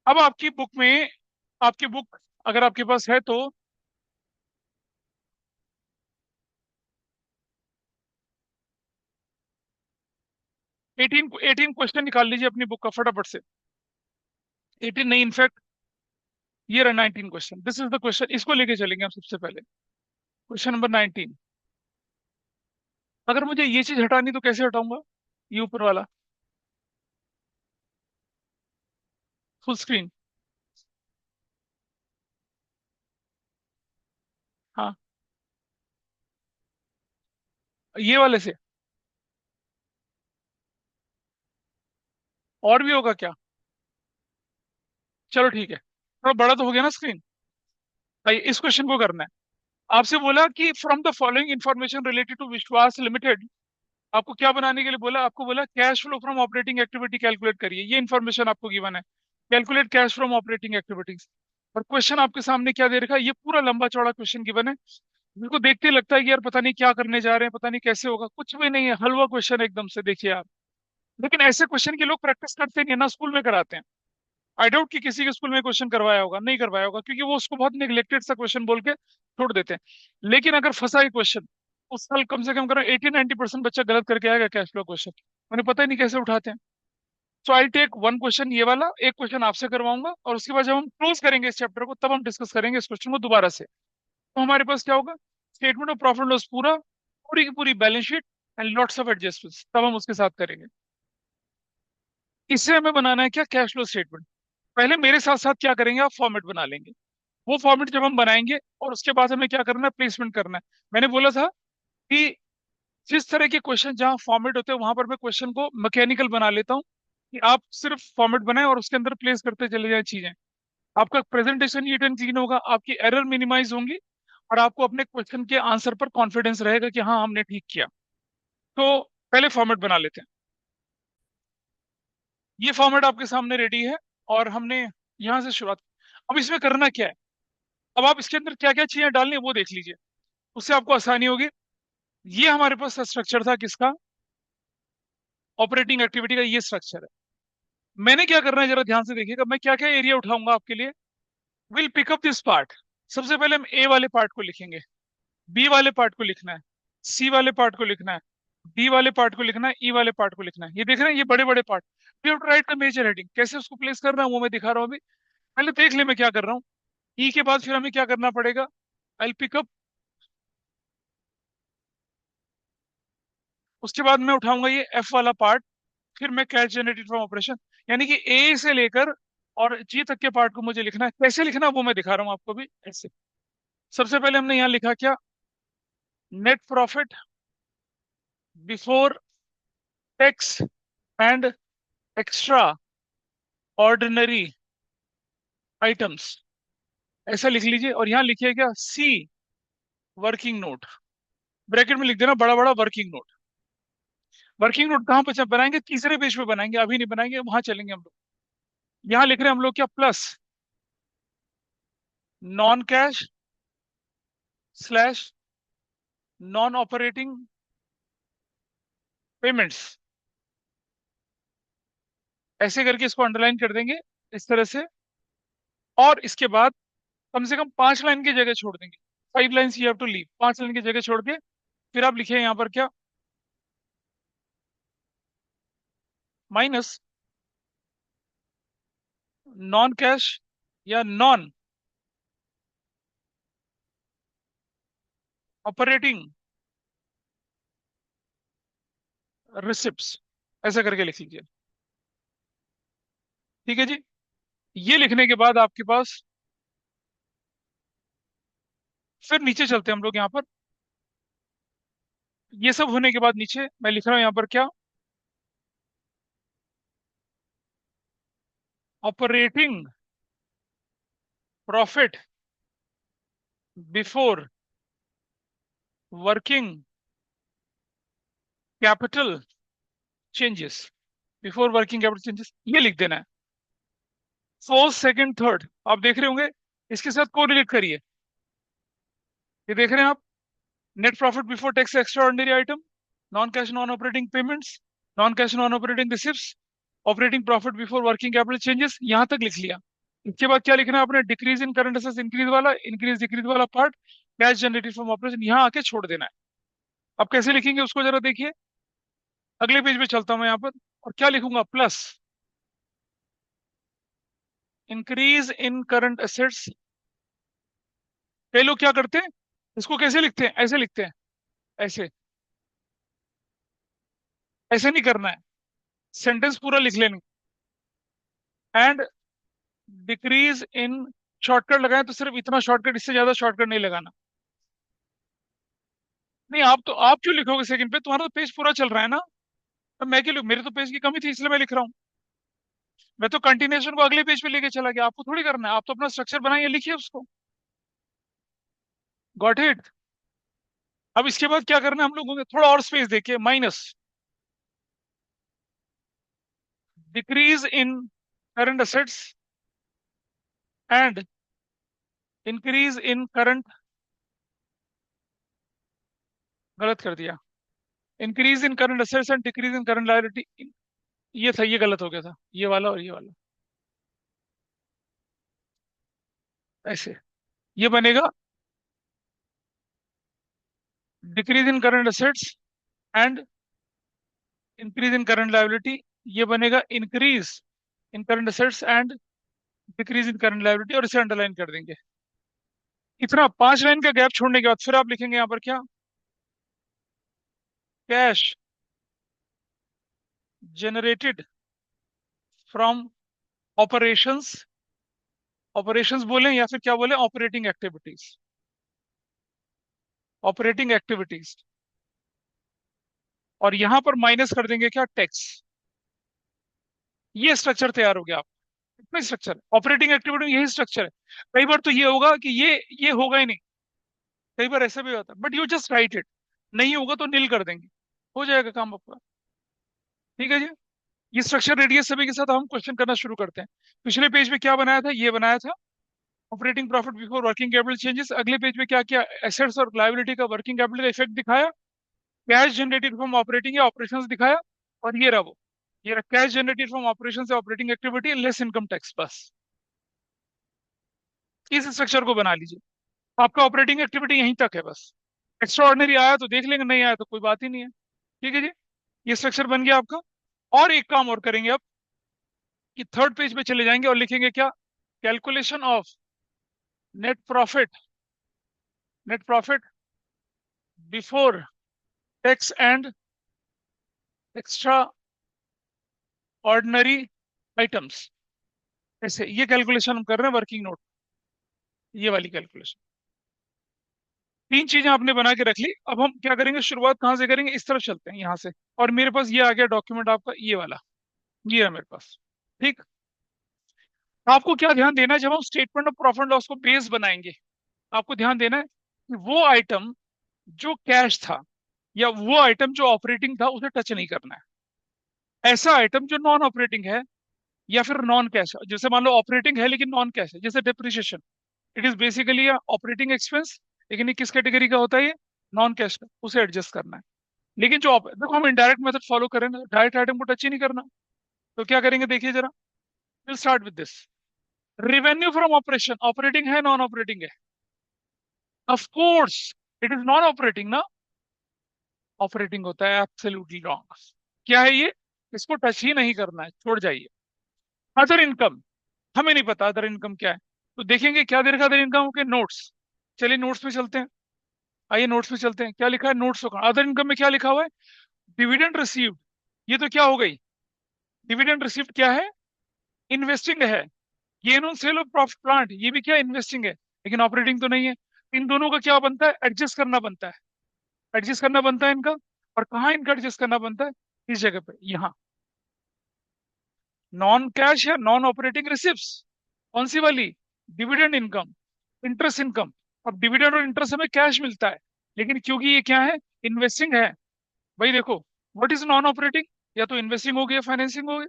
अब आपकी बुक में, आपकी बुक अगर आपके पास है तो 18 क्वेश्चन निकाल लीजिए अपनी बुक का फटाफट से। 18 नहीं, इनफैक्ट ये रहा 19 question. This is the question, इसको लेके चलेंगे हम सबसे पहले। Question number 19। अगर मुझे ये चीज हटानी तो कैसे हटाऊंगा? ये ऊपर वाला फुल स्क्रीन। हाँ, ये वाले से। और भी होगा क्या? चलो ठीक है, थोड़ा बड़ा तो हो गया ना स्क्रीन। भाई इस क्वेश्चन को करना है। आपसे बोला कि from the following information related to Vishwas Limited, आपको क्या बनाने के लिए बोला? आपको बोला cash flow from operating activity calculate करिए, ये इन्फॉर्मेशन आपको गिवन है। Calculate cash from operating activities. और क्वेश्चन आपके सामने क्या दे रखा है? ये पूरा लंबा चौड़ा क्वेश्चन गिवन है। मेरे को देखते ही लगता है कि यार पता नहीं क्या करने जा रहे हैं, पता नहीं कैसे होगा। कुछ भी नहीं है, हलवा क्वेश्चन एकदम से, देखिए आप। लेकिन ऐसे क्वेश्चन के लोग प्रैक्टिस करते नहीं है ना, स्कूल में कराते हैं। आई डाउट कि किसी के स्कूल में क्वेश्चन करवाया होगा, नहीं करवाया होगा, क्योंकि वो उसको बहुत निगलेक्टेड सा क्वेश्चन बोल के छोड़ देते हैं। लेकिन अगर फंसा ही क्वेश्चन, उस साल कम से कम करो 80-90% बच्चा गलत करके आएगा कैश फ्लो क्वेश्चन। उन्हें पता ही नहीं कैसे उठाते हैं। सो आई टेक वन क्वेश्चन, ये वाला एक क्वेश्चन आपसे करवाऊंगा, और उसके बाद जब हम क्लोज करेंगे इस चैप्टर को, तब हम डिस्कस करेंगे इस क्वेश्चन को दोबारा से। तो हमारे पास क्या होगा? स्टेटमेंट ऑफ प्रॉफिट लॉस पूरा, पूरी की पूरी balance sheet, and lots of adjustments, तब हम उसके साथ करेंगे। इससे हमें बनाना है क्या? Cash flow statement. पहले मेरे साथ साथ क्या करेंगे, आप फॉर्मेट बना लेंगे। वो फॉर्मेट जब हम बनाएंगे, और उसके बाद हमें क्या करना है? प्लेसमेंट करना है। मैंने बोला था कि जिस तरह के क्वेश्चन जहां फॉर्मेट होते हैं, वहां पर मैं क्वेश्चन को मैकेनिकल बना लेता हूँ, कि आप सिर्फ फॉर्मेट बनाएं और उसके अंदर प्लेस करते चले जाए चीजें। आपका प्रेजेंटेशन नीट एंड क्लीन होगा, आपकी एरर मिनिमाइज होंगी, और आपको अपने क्वेश्चन के आंसर पर कॉन्फिडेंस रहेगा कि हाँ हमने ठीक किया। तो पहले फॉर्मेट बना लेते हैं। ये फॉर्मेट आपके सामने रेडी है, और हमने यहाँ से शुरुआत। अब इसमें करना क्या है? अब आप इसके अंदर क्या क्या चीजें डालनी है वो देख लीजिए, उससे आपको आसानी होगी। ये हमारे पास स्ट्रक्चर था किसका? ऑपरेटिंग एक्टिविटी का ये स्ट्रक्चर है। मैंने क्या करना है जरा ध्यान से देखिएगा, मैं क्या क्या एरिया उठाऊंगा आपके लिए। Will pick up this part. सबसे पहले हम ए वाले पार्ट को लिखेंगे, बी वाले पार्ट को लिखना है, सी वाले पार्ट को लिखना है, डी वाले पार्ट को लिखना है, ई वाले पार्ट को लिखना है। ये देख रहे हैं, ये बड़े बड़े part. We have to write the major heading. कैसे उसको प्लेस करना है वो मैं दिखा रहा हूँ अभी। पहले देख ले मैं क्या कर रहा हूँ। ई के बाद फिर हमें क्या करना पड़ेगा? आई पिकअप। उसके बाद मैं उठाऊंगा ये एफ वाला पार्ट। फिर मैं कैश जनरेटेड फ्रॉम ऑपरेशन, यानी कि ए से लेकर और जी तक के पार्ट को मुझे लिखना है। कैसे लिखना है वो मैं दिखा रहा हूँ आपको भी, ऐसे। सबसे पहले हमने यहाँ लिखा क्या? Net profit before tax and extra ordinary items, ऐसा लिख लीजिए। और यहाँ लिखिए क्या? सी वर्किंग नोट। ब्रैकेट में लिख देना बड़ा बड़ा वर्किंग नोट। वर्किंग नोट कहाँ पर बनाएंगे? तीसरे पेज पे बनाएंगे, अभी नहीं बनाएंगे, वहां चलेंगे हम लोग। यहाँ लिख रहे हैं हम लोग क्या? Plus non cash slash non operating payments, ऐसे करके इसको अंडरलाइन कर देंगे इस तरह से। और इसके बाद कम से कम 5 लाइन की जगह छोड़ देंगे। 5 lines you have to leave, 5 line की जगह छोड़ के फिर आप लिखिए यहाँ पर क्या? माइनस नॉन कैश या नॉन ऑपरेटिंग रिसिप्ट्स, ऐसा करके लिख लीजिए। ठीक है जी। ये लिखने के बाद आपके पास, फिर नीचे चलते हैं हम लोग यहाँ पर। ये सब होने के बाद नीचे मैं लिख रहा हूँ यहाँ पर क्या? Operating profit before working capital changes. Before working capital changes, ये लिख देना है। फर्स्ट सेकंड थर्ड आप देख रहे होंगे, इसके साथ को रिलेट करिए। ये देख रहे हैं आप? Net profit before tax extra ordinary item, non cash non operating payments, non cash non operating receipts, operating profit before working capital changes, यहां तक लिख लिया। इसके बाद क्या लिखना है आपने, decrease in current assets increase वाला, इंक्रीज डिक्रीज वाला part, cash generated from operation यहाँ आके छोड़ देना है। अब कैसे लिखेंगे उसको जरा देखिए। अगले पेज पे चलता हूँ मैं यहाँ पर, और क्या लिखूंगा, plus increase in current assets. कई लोग क्या करते हैं, इसको कैसे लिखते हैं, ऐसे लिखते हैं, ऐसे, ऐसे नहीं करना है, सेंटेंस पूरा लिख लेना। एंड डिक्रीज इन, शॉर्टकट लगाए तो सिर्फ इतना शॉर्टकट, इससे ज्यादा शॉर्टकट नहीं लगाना। नहीं, आप क्यों लिखोगे सेकंड पे, तुम्हारा तो पेज पूरा चल रहा है ना। अब मैं क्यों मेरे तो पेज की कमी थी इसलिए मैं लिख रहा हूँ। मैं तो कंटिन्यूएशन को अगले पेज पे लेके चला गया, आपको थोड़ी करना है, आप तो अपना स्ट्रक्चर बनाइए, लिखिए उसको। Got it. अब इसके बाद क्या करना है हम लोगों को, थोड़ा और स्पेस देखिए, minus decrease in current assets and increase in current, गलत कर दिया, increase in current assets and decrease in current liability, ये था, ये गलत हो गया था, ये वाला और ये वाला, ऐसे। ये बनेगा decrease in current assets and increase in current liability, ये बनेगा increase in current assets and decrease in current liability, और इसे अंडरलाइन कर देंगे। इतना 5 लाइन का गैप छोड़ने के बाद फिर आप लिखेंगे यहाँ पर क्या, cash generated from operations, operations बोले या फिर क्या बोले, ऑपरेटिंग एक्टिविटीज, ऑपरेटिंग एक्टिविटीज, और यहां पर माइनस कर देंगे क्या, टैक्स। ये स्ट्रक्चर तैयार हो गया आप, इतना स्ट्रक्चर, ऑपरेटिंग एक्टिविटी यही स्ट्रक्चर है। कई बार तो ये होगा कि ये होगा ही नहीं, कई बार ऐसा भी होता है, but you just right it, नहीं होगा तो नील कर देंगे, हो जाएगा काम आपका। ठीक है जी। ये स्ट्रक्चर रेडी है सभी के साथ, हम क्वेश्चन करना शुरू करते हैं। पिछले पेज पे क्या बनाया था, ये बनाया था operating profit before working capital changes. अगले पेज पे क्या किया, एसेट्स और लायबिलिटी का वर्किंग कैपिटल का इफेक्ट दिखाया, कैश जनरेटेड फ्रॉम ऑपरेटिंग या ऑपरेशंस दिखाया, और ये रहा वो, ये रहा कैश जनरेटेड फ्रॉम ऑपरेशन से operating activity less income tax, बस इस स्ट्रक्चर को बना लीजिए। आपका ऑपरेटिंग एक्टिविटी यहीं तक है बस, एक्स्ट्रा ऑर्डिनरी आया तो देख लेंगे, नहीं आया तो कोई बात ही नहीं है। ठीक है जी, ये स्ट्रक्चर बन गया आपका। और एक काम और करेंगे अब, कि थर्ड पेज पे चले जाएंगे और लिखेंगे क्या, calculation of net profit, net profit before tax and extra ordinary items, ऐसे ये कैलकुलेशन हम कर रहे हैं वर्किंग नोट, ये वाली कैलकुलेशन। तीन चीजें आपने बना के रख ली, अब हम क्या करेंगे, शुरुआत कहाँ से करेंगे, इस तरफ चलते हैं यहाँ से। और मेरे पास ये आ गया डॉक्यूमेंट आपका, ये वाला, ये है मेरे पास। ठीक, आपको क्या ध्यान देना है, जब हम स्टेटमेंट ऑफ प्रॉफिट लॉस को बेस बनाएंगे, आपको ध्यान देना है कि वो आइटम जो कैश था या वो आइटम जो ऑपरेटिंग था उसे टच नहीं करना है। ऐसा आइटम जो नॉन ऑपरेटिंग है या फिर नॉन कैश है, जैसे मान लो ऑपरेटिंग है लेकिन नॉन कैश है, जैसे depreciation, it is basically operating expense, लेकिन ये किस कैटेगरी का होता है, ये नॉन कैश का, उसे एडजस्ट करना है। लेकिन जो देखो हम इनडायरेक्ट मेथड फॉलो करें ना, डायरेक्ट आइटम को टच ही नहीं करना। तो क्या करेंगे देखिए जरा, will start with this, revenue from operation, operating है नॉन ऑपरेटिंग है, of course it is non operating ना, ऑपरेटिंग होता है, एब्सोल्युटली रॉन्ग। क्या है ये, इसको टच ही नहीं करना है, छोड़ जाइए। अदर इनकम, हमें नहीं पता अदर इनकम क्या है, तो देखेंगे क्या दे रखा अदर इनकम के नोट्स। चलिए नोट्स में चलते हैं, आइए नोट्स में चलते हैं, क्या लिखा है नोट्स का, अदर इनकम में क्या लिखा हुआ है, डिविडेंड रिसीव्ड, ये तो क्या हो गई, डिविडेंड रिसीव्ड क्या है, इन्वेस्टिंग है। Gain on sale of profit plant, ये भी क्या इन्वेस्टिंग है, लेकिन ऑपरेटिंग तो नहीं है। इन दोनों का क्या बनता है, एडजस्ट करना बनता है, एडजस्ट करना बनता है इनका। और कहाँ इनका एडजस्ट करना बनता है, इस जगह पे, यहाँ नॉन कैश या नॉन ऑपरेटिंग रिसिप्ट्स, कौन सी वाली, डिविडेंड इनकम, इंटरेस्ट इनकम। अब डिविडेंड और इंटरेस्ट हमें कैश मिलता है, लेकिन क्योंकि ये क्या है, इन्वेस्टिंग है। भाई देखो, व्हाट इज नॉन ऑपरेटिंग, या तो इन्वेस्टिंग हो गया, फाइनेंसिंग हो गया,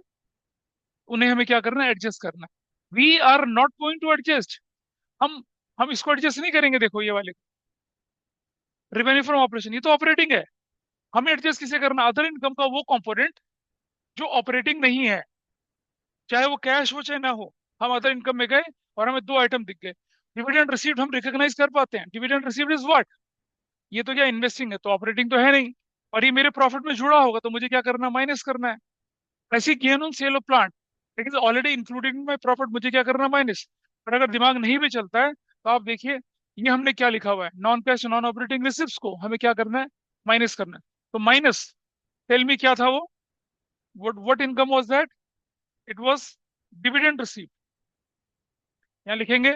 उन्हें हमें क्या करना है, एडजस्ट करना है। We are not going to adjust, हम हम इसको एडजस्ट नहीं करेंगे। देखो ये वाले रेवेन्यू फ्रॉम ऑपरेशन, ये तो ऑपरेटिंग है, हमें एडजस्ट किसे करना, अदर इनकम का वो कंपोनेंट जो ऑपरेटिंग नहीं है, चाहे वो कैश हो चाहे ना हो। हम अदर इनकम में गए और हमें दो आइटम दिख गए। डिविडेंड रिसीव्ड हम रिकॉग्नाइज कर पाते हैं, डिविडेंड रिसीव्ड इज व्हाट, ये तो क्या इन्वेस्टिंग है, तो ऑपरेटिंग तो है नहीं। और ये मेरे प्रॉफिट में जुड़ा होगा तो मुझे क्या करना है, माइनस करना है। ऐसी gain on sale of plant, it is already included in my profit, मुझे क्या करना है, माइनस। पर अगर दिमाग नहीं भी चलता है तो आप देखिए, ये हमने क्या लिखा हुआ है, non cash non operating receipt को हमें क्या करना है, माइनस करना है। तो माइनस, टेल मी क्या था वो, what income was that, it was dividend received. यहाँ लिखेंगे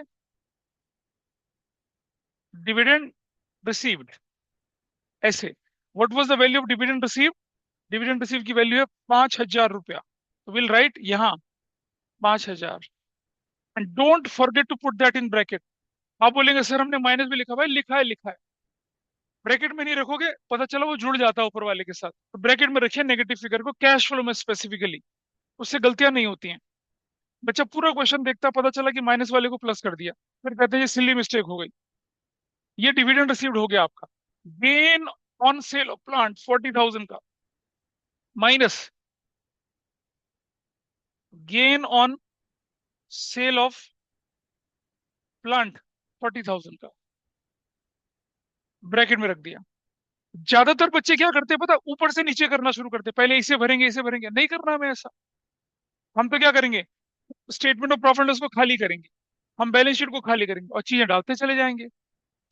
डिविडेंड रिसीव्ड, ऐसे। What was the value of dividend received, dividend receive की वैल्यू है 5,000 रुपया, तो विल राइट यहाँ 5,000। And don't forget to put that in bracket. आप बोलेंगे सर हमने माइनस भी लिखा, भाई लिखा है लिखा है, ब्रैकेट में नहीं रखोगे पता चला वो जुड़ जाता है ऊपर वाले के साथ, तो ब्रैकेट में रखिए नेगेटिव फिगर को, कैश फ्लो में स्पेसिफिकली, उससे गलतियां नहीं होती हैं। बच्चा पूरा क्वेश्चन देखता, पता चला कि माइनस वाले को प्लस कर दिया, फिर कहते हैं ये सिली मिस्टेक हो गई। ये डिविडेंड रिसीव्ड हो गया आपका। Gain on sale of plant 40,000 का, minus gain on sale of plant 40,000 का, ब्रैकेट में रख दिया। ज्यादातर बच्चे क्या करते हैं पता, ऊपर से नीचे करना शुरू करते हैं, पहले इसे भरेंगे, नहीं करना हमें ऐसा। हम तो क्या करेंगे, स्टेटमेंट ऑफ प्रॉफिट लॉस को खाली करेंगे, हम बैलेंस शीट को खाली करेंगे और चीजें डालते चले जाएंगे।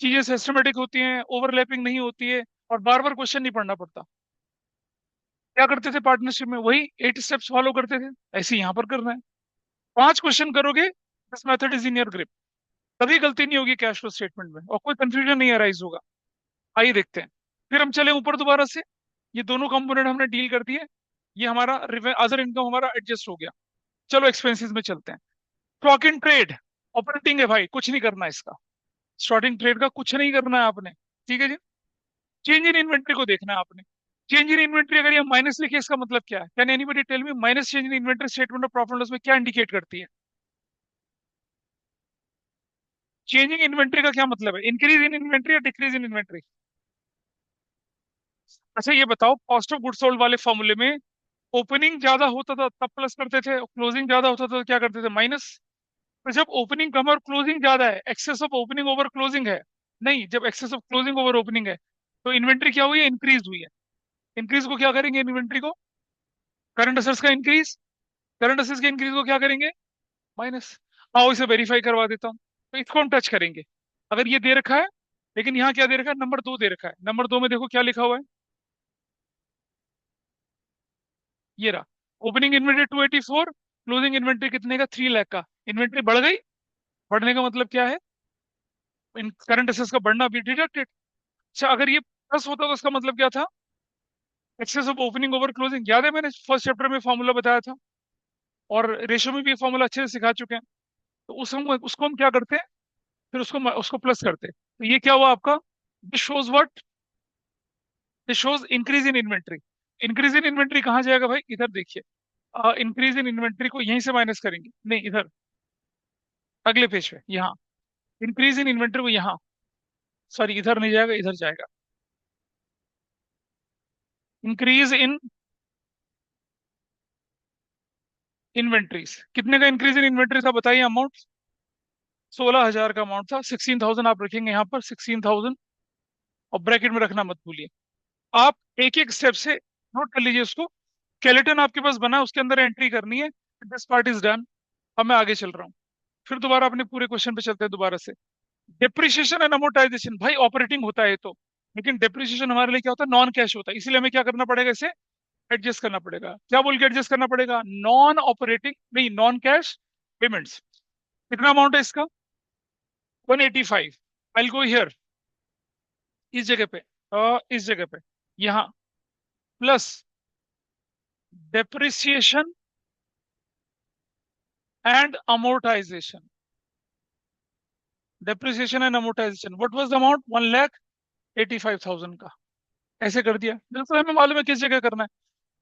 चीजें सिस्टमेटिक होती हैं, ओवरलैपिंग नहीं होती है, और बार बार क्वेश्चन नहीं पढ़ना पड़ता। क्या करते थे पार्टनरशिप में, वही 8 स्टेप्स फॉलो करते थे, ऐसे ही यहाँ पर करना है। 5 क्वेश्चन करोगे, this method is in your grip, कभी गलती नहीं होगी कैश फ्लो स्टेटमेंट में और कोई कंफ्यूजन नहीं अराइज होगा। आइए देखते हैं। फिर हम चले ऊपर दोबारा से, ये दोनों कंपोनेंट हमने डील कर दिए, ये हमारा अदर इनकम हमारा एडजस्ट हो गया। चलो एक्सपेंसेस में चलते हैं। स्टॉक इन ट्रेड ऑपरेटिंग है भाई, कुछ नहीं करना है इसका, स्टॉक इन ट्रेड का कुछ नहीं करना है आपने, ठीक है जी। चेंज इन इन्वेंट्री को देखना है आपने। चेंज इन इन्वेंट्री अगर ये माइनस लिखे, इसका मतलब क्या है, can anybody tell me, minus change in inventory statement of profit loss में क्या इंडिकेट करती है। चेंजिंग इन्वेंट्री का क्या मतलब है, इंक्रीज इन इन्वेंट्री या डिक्रीज इन इन्वेंट्री। अच्छा ये बताओ, कॉस्ट ऑफ गुड्स सोल्ड वाले फॉर्मूले में ओपनिंग ज्यादा होता था तब प्लस करते थे, क्लोजिंग ज्यादा होता था तो क्या करते थे, माइनस। तो जब ओपनिंग कम है और क्लोजिंग ज्यादा है, excess of opening over closing है, नहीं, जब excess of closing over opening है तो इन्वेंट्री क्या हुई है, इंक्रीज हुई है। इंक्रीज को क्या करेंगे इन्वेंट्री को, करंट असेट्स का इंक्रीज, करंट असेट्स के इंक्रीज को क्या करेंगे, माइनस। आओ इसे वेरीफाई करवा देता हूँ, तो इसको हम टच करेंगे। अगर ये दे रखा है, लेकिन यहाँ क्या दे रखा है, नंबर 2 दे रखा है, नंबर 2 में देखो क्या लिखा हुआ है, ये रहा, ओपनिंग इन्वेंट्री 284, क्लोजिंग इन्वेंट्री कितने का, 3 लाख का। इन्वेंट्री बढ़ गई, बढ़ने का मतलब क्या है, इन करंट असेट्स का बढ़ना भी डिडक्टेड। अच्छा अगर ये प्लस होता तो उसका मतलब क्या था, excess of opening over closing, याद है मैंने फर्स्ट चैप्टर में फॉर्मूला बताया था, और रेशो में भी फॉर्मूला अच्छे से सिखा चुके हैं। तो उसको हम क्या करते हैं, फिर उसको उसको प्लस करते हैं। तो ये क्या हुआ आपका, this shows what, this shows increase in inventory. Increase in inventory कहाँ जाएगा भाई, इधर देखिए, इंक्रीज इन इन्वेंट्री को यहीं से माइनस करेंगे, नहीं इधर, अगले पेज पे यहाँ, इंक्रीज इन इन्वेंट्री को यहाँ, सॉरी इधर नहीं जाएगा, इधर जाएगा, इंक्रीज इन इन्वेंट्रीज। कितने का इंक्रीज इन इन्वेंट्री था बताइए अमाउंट, 16,000 का अमाउंट था, 16,000 आप रखेंगे यहाँ पर, 16,000, और ब्रैकेट में रखना मत भूलिए। आप एक एक स्टेप से नोट कर लीजिए उसको, स्केलेटन आपके पास बना है, उसके अंदर एंट्री करनी है, दिस पार्ट इज डन। अब मैं आगे चल रहा हूँ, फिर दोबारा अपने पूरे क्वेश्चन पे चलते हैं दोबारा से। डिप्रिसिएशन एंड अमोर्टाइजेशन भाई ऑपरेटिंग होता है तो, लेकिन डिप्रिसिएशन हमारे लिए क्या होता है, नॉन कैश होता है, इसलिए हमें क्या करना पड़ेगा, इसे एडजस्ट करना पड़ेगा। क्या बोल के एडजस्ट करना पड़ेगा, नॉन ऑपरेटिंग नहीं, नॉन कैश पेमेंट्स। कितना अमाउंट है इसका, 185। आई गो हियर, इस जगह पे, इस जगह पे, यहाँ, plus depreciation and amortisation, depreciation and amortisation, what was the amount, 1,85,000 का। ऐसे कर दिया, बिल्कुल हमें मालूम है किस जगह करना है,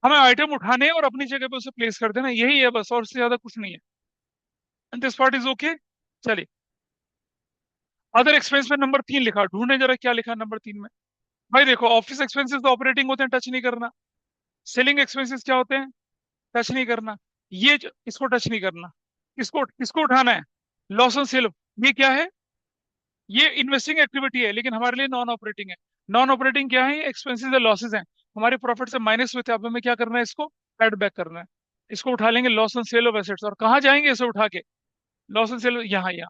हमें आइटम उठाने हैं और अपनी जगह पे उसे प्लेस कर देना, यही है बस, और इससे ज्यादा कुछ नहीं है। And this part is okay. चलिए, अदर एक्सपेंस में नंबर 3 लिखा, ढूंढने जरा क्या लिखा नंबर 3 में। भाई देखो, ऑफिस एक्सपेंसेस तो ऑपरेटिंग होते हैं, टच नहीं करना। सेलिंग एक्सपेंसेस क्या होते हैं, टच नहीं करना। इसको टच नहीं करना। किसको किसको उठाना है? Loss on cell. ये क्या है? ये इन्वेस्टिंग एक्टिविटी है, लेकिन हमारे लिए नॉन ऑपरेटिंग है। नॉन ऑपरेटिंग क्या है? एक्सपेंसेस और लॉसेस हैं, हमारे प्रॉफिट से माइनस हुए थे, अब हमें क्या करना है? इसको एड बैक करना है। इसको उठा लेंगे loss on sale of assets. और कहाँ जाएंगे इसे उठा के? लॉस ऑन सेल, यहाँ यहाँ,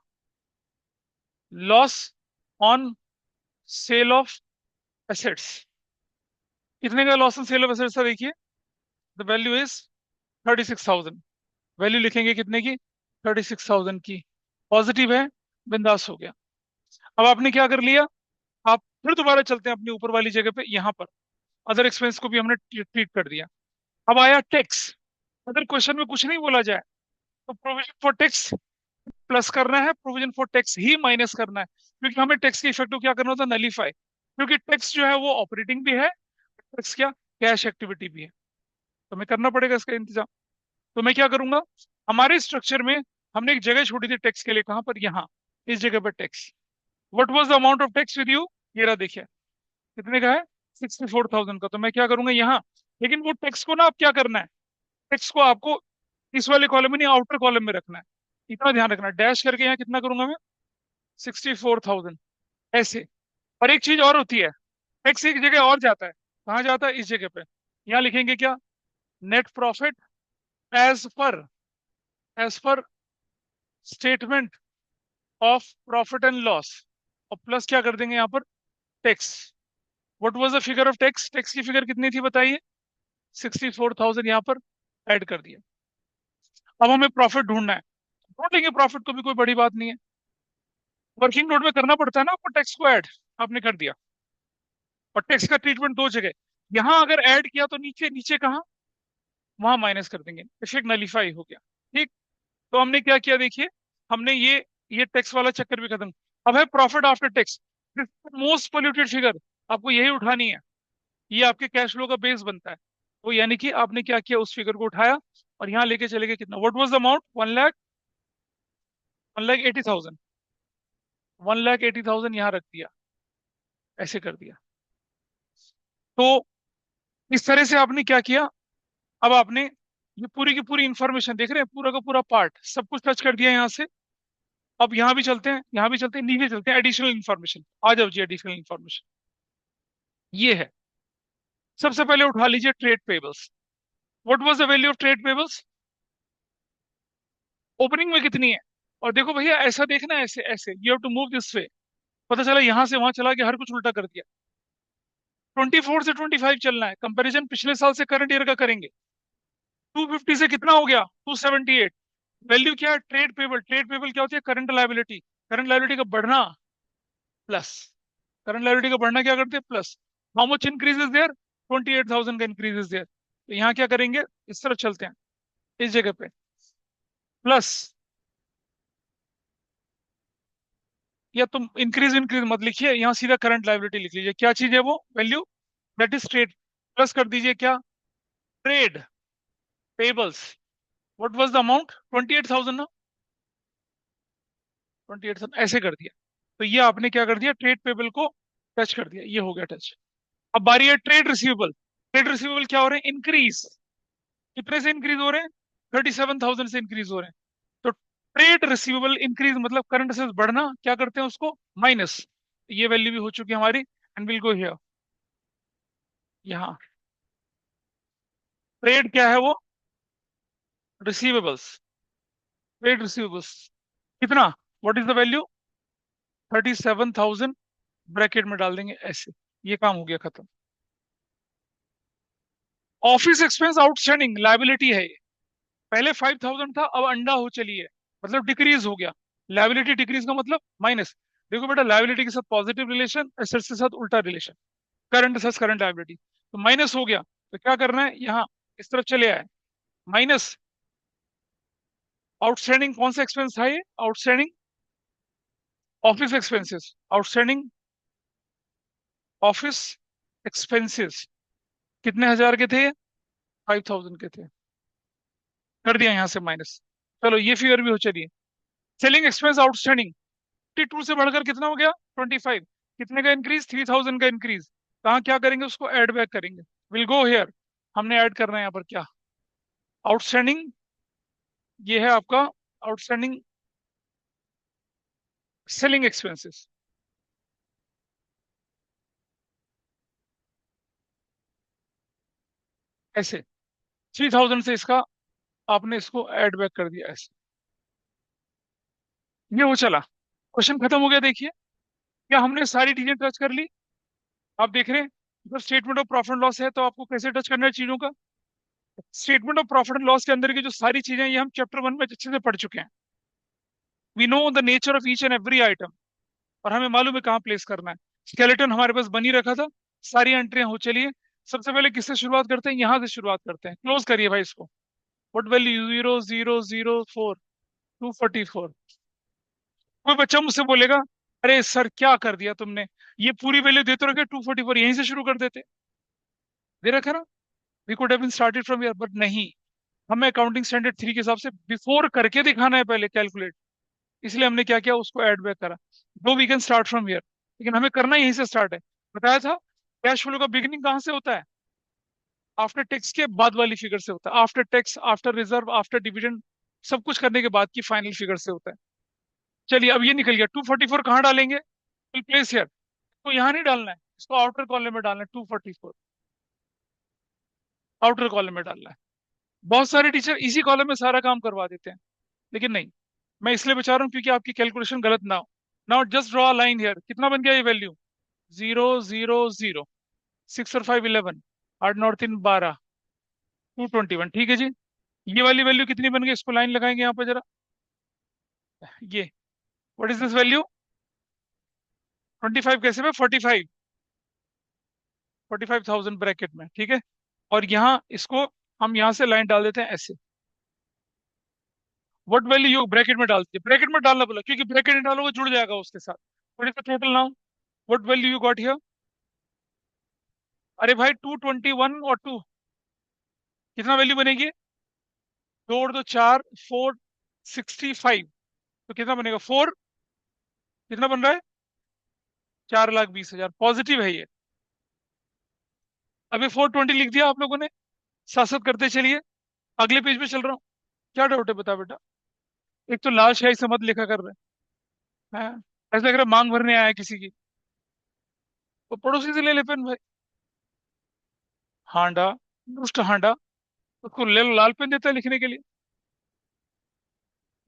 loss on sale of assets. कितने का loss on sale of assets है देखिए? The value is 36,000। वैल्यू लिखेंगे कितने की? 36,000 की। पॉजिटिव है, बिंदास हो गया। अब आपने क्या कर लिया? आप फिर दोबारा चलते हैं अपनी ऊपर वाली जगह पे, यहाँ पर अदर एक्सपेंस को भी हमने ट्रीट कर दिया। अब आया टैक्स। अगर क्वेश्चन में कुछ नहीं बोला जाए तो प्रोविजन फॉर टैक्स प्लस करना है, provision for tax he minus करना है, क्योंकि हमें टैक्स के इफेक्ट को क्या करना होता है? नलीफाई। क्योंकि टैक्स जो है वो ऑपरेटिंग भी है, टैक्स क्या, कैश एक्टिविटी भी है। तो हमें करना पड़ेगा इसका इंतजाम। तो मैं क्या करूंगा? हमारे स्ट्रक्चर में हमने एक जगह छोड़ी थी टैक्स के लिए, कहां पर? यहाँ, इस जगह पर tax. What was the amount of tax with you? ये रहा, देखिए कितने का है? 64,000 का। तो मैं क्या करूंगा यहाँ? लेकिन वो टैक्स को ना आप क्या करना है? टैक्स को आपको इस वाले कॉलम में नहीं, आउटर कॉलम में रखना है। इतना ध्यान रखना, डैश करके यहाँ कितना करूंगा मैं? 64,000, ऐसे। और एक चीज और होती है, टैक्स एक जगह और जाता है। कहाँ जाता है? इस जगह पे। यहाँ लिखेंगे क्या? Net profit as per, as per statement of profit and loss. और प्लस क्या कर देंगे यहाँ पर? Tax. What was the figure of tax? Tax की फिगर कितनी थी बताइए? 64,000 यहाँ पर ऐड कर दिया। अब हमें प्रॉफिट ढूंढना है। ढूंढ लेंगे प्रॉफिट को भी, कोई बड़ी बात नहीं है। वर्किंग नोट में करना पड़ता है ना आपको टैक्स को ऐड, आपने कर दिया। और टैक्स का ट्रीटमेंट दो जगह, यहाँ अगर ऐड किया तो नीचे, नीचे कहाँ? वहां माइनस कर देंगे, इफेक्ट नलीफाई हो गया। ठीक। तो हमने क्या किया देखिए, हमने ये टैक्स वाला चक्कर भी खत्म। अब है profit after tax, most polluted figure. आपको यही उठानी है, ये आपके कैश फ्लो का बेस बनता है। तो यानी कि आपने क्या किया? उस फिगर को उठाया और यहाँ लेके चले गए। कितना? What was the amount? 1 lakh, 1,80,000। 1,80,000 यहाँ रख दिया, ऐसे कर दिया। तो इस तरह से आपने क्या किया? अब आपने ये पूरी की पूरी इंफॉर्मेशन देख रहे हैं, पूरा का पूरा पार्ट सब कुछ टच कर दिया यहाँ से। अब यहाँ भी चलते हैं, यहाँ भी चलते हैं, नीचे चलते हैं, एडिशनल इन्फॉर्मेशन। आ जाओ जी, एडिशनल इन्फॉर्मेशन ये है। सबसे पहले उठा लीजिए trade payables. What was the value of trade payables? Opening में कितनी है? और देखो भैया, ऐसा देखना है, ऐसे ऐसे, you have to move this way. पता चला यहाँ से वहां चला गया, हर कुछ उल्टा कर दिया। 24 से 25 चलना है, कंपैरिजन पिछले साल से करंट ईयर का करेंगे। 250 से कितना हो गया? 278। वैल्यू क्या है? Trade payable. ट्रेड पेबल क्या होती है? Current liability. करंट लायबिलिटी का बढ़ना प्लस, करंट लायबिलिटी का बढ़ना क्या करते हैं? Plus. How much increase is there? 28,000 का इंक्रीज इज देयर। तो यहाँ क्या करेंगे? इस तरफ चलते हैं, इस जगह पे प्लस। या तुम इंक्रीज इंक्रीज मत लिखिए, यहाँ सीधा करंट लायबिलिटी लिख लीजिए। क्या चीज है वो value? That is trade. Plus कर दीजिए क्या? Trade payables. What was the amount? 28,000 ना? 28,000 ऐसे कर दिया। तो ये आपने क्या कर दिया? ट्रेड पेबल को टच कर दिया, ये हो गया टच। अब बारी है ट्रेड रिसीवेबल। ट्रेड रिसीवेबल क्या हो रहे हैं? इंक्रीज। कितने से इंक्रीज हो रहे हैं? 37,000 से इंक्रीज हो रहे हैं। तो ट्रेड रिसीवेबल इंक्रीज मतलब करंट असेट्स बढ़ना, क्या करते हैं उसको? माइनस। ये वैल्यू भी हो चुकी है हमारी, एंड विल गो हियर। यहाँ ट्रेड क्या है वो? रिसीवेबल्स। ट्रेड रिसीवेबल्स कितना? What is the value? 37,000 bracket में डाल देंगे ऐसे। ये काम हो गया खत्म। ऑफिस एक्सपेंस आउटस्टैंडिंग लाइबिलिटी है ये। पहले 5,000 था, अब अंडा हो चली है, मतलब डिक्रीज हो गया। लाइबिलिटी डिक्रीज का मतलब माइनस। देखो बेटा, लाइबिलिटी के साथ पॉजिटिव रिलेशन, एसेट्स के साथ उल्टा relation. Current assets current liability, तो माइनस हो गया। तो क्या करना है? यहाँ इस तरफ चले आए, माइनस। आउटस्टैंडिंग कौन सा एक्सपेंस था ये? Outstanding office expenses. Outstanding office expenses कितने हजार के थे? 5,000 के थे। कर दिया यहाँ से माइनस। चलो ये फिगर भी हो चलिए। सेलिंग एक्सपेंस आउटस्टैंडिंग 52 से बढ़कर कितना हो गया? 25। कितने का इंक्रीज? 3,000 का इंक्रीज। कहाँ क्या करेंगे? उसको ऐड बैक करेंगे। Will go here. हमने ऐड करना है यहाँ पर क्या? आउटस्टैंडिंग। ये है आपका आउटस्टैंडिंग सेलिंग एक्सपेंसेस, ऐसे 3000 से इसका आपने इसको ऐड बैक कर दिया ऐसे, ये वो चला। क्वेश्चन खत्म हो गया। देखिए क्या हमने सारी चीजें टच कर ली। आप देख रहे हैं जब statement of profit and loss है तो आपको कैसे टच करना है चीजों का। Statement of profit and loss के अंदर की जो सारी चीजें हैं, ये हम चैप्टर 1 में अच्छे से पढ़ चुके हैं। We know the nature of each and every item, और हमें मालूम है कहाँ प्लेस करना है। स्केलेटन हमारे पास बनी रखा था, सारी एंट्रियां हो। चलिए सबसे पहले किससे शुरुआत करते हैं, यहाँ से शुरुआत करते हैं। क्लोज करिए भाई इसको। What value 0004 244। कोई बच्चा मुझसे बोलेगा अरे सर क्या कर दिया तुमने, ये पूरी वैल्यू देते रखे 244 यहीं से शुरू कर देते। दे रखा ना, we could have been started from here, but नहीं, हमें अकाउंटिंग स्टैंडर्ड 3 के हिसाब से बिफोर करके दिखाना है पहले कैलकुलेट। इसलिए हमने क्या किया, उसको ऐड बैक करा। दो we can start from here, लेकिन हमें करना यहीं से स्टार्ट है। बताया था कैश फ्लो का बिगिनिंग कहाँ से होता है, आफ्टर टैक्स के बाद वाली फिगर से होता है। After tax, after reserve, after dividend, सब कुछ करने के बाद की फाइनल फिगर से होता है। चलिए अब ये निकल गया। 244 कहाँ डालेंगे, प्लेस हियर। तो यहाँ नहीं डालना है, इसको आउटर कॉलम में डालना है। 244 आउटर कॉलम में डालना है। बहुत सारे टीचर इसी कॉलम में सारा काम करवा देते हैं, लेकिन नहीं, मैं इसलिए बचा रहा हूँ क्योंकि आपकी कैलकुलेशन गलत ना हो। Now just draw line here. कितना बन गया ये वैल्यू, 000, 6 और 5 11, 8 9 3 12, 221। ठीक है जी। ये वाली वैल्यू कितनी बन गई, इसको लाइन लगाएंगे यहाँ पर जरा। ये व्हाट इज दिस वैल्यू, 25 कैसे में, 45,000 ब्रैकेट में। ठीक है, और यहाँ इसको हम यहाँ से लाइन डाल देते हैं ऐसे। व्हाट वैल्यू यू ब्रैकेट में डालते हैं, ब्रैकेट में डालना बोला क्योंकि ब्रैकेट नहीं डालोगे जुड़ जाएगा उसके साथ। What is the total now, what value you got here. अरे भाई 221 और 2 कितना वैल्यू बनेगी, जोड़ दो 4, 465, तो कितना बनेगा 4, कितना बन रहा है, 4,20,000। पॉजिटिव है ये। अभी 420 लिख दिया आप लोगों ने, साथ साथ करते चलिए। अगले पेज पे चल रहा हूँ। क्या डाउट है बता बेटा। एक तो लाल शाही से मत लिखा कर रहे हैं, ऐसा लग रहा है मांग भरने आया है किसी की। तो पड़ोसी से ले ले पेन भाई। हांडा, दुष्ट हांडा, उसको ले लो, लाल पेन देता है लिखने के लिए।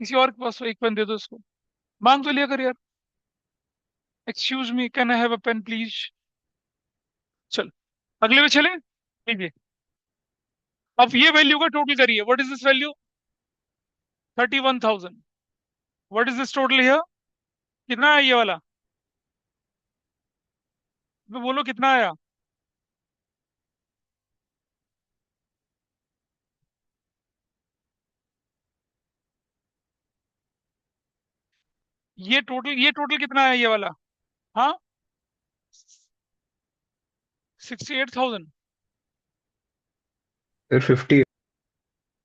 किसी और के पास एक पेन दे दो इसको, मांग तो लिया कर यार। Excuse me, can I have a pen please. चल अगले में चले। ठीक है, अब ये वैल्यू का टोटल करिए। What is this value, 31,000। What is this total here, कितना है ये वाला, तो बोलो कितना आया। ये टोटल कितना है ये वाला। हाँ, 68,000। फिर 50।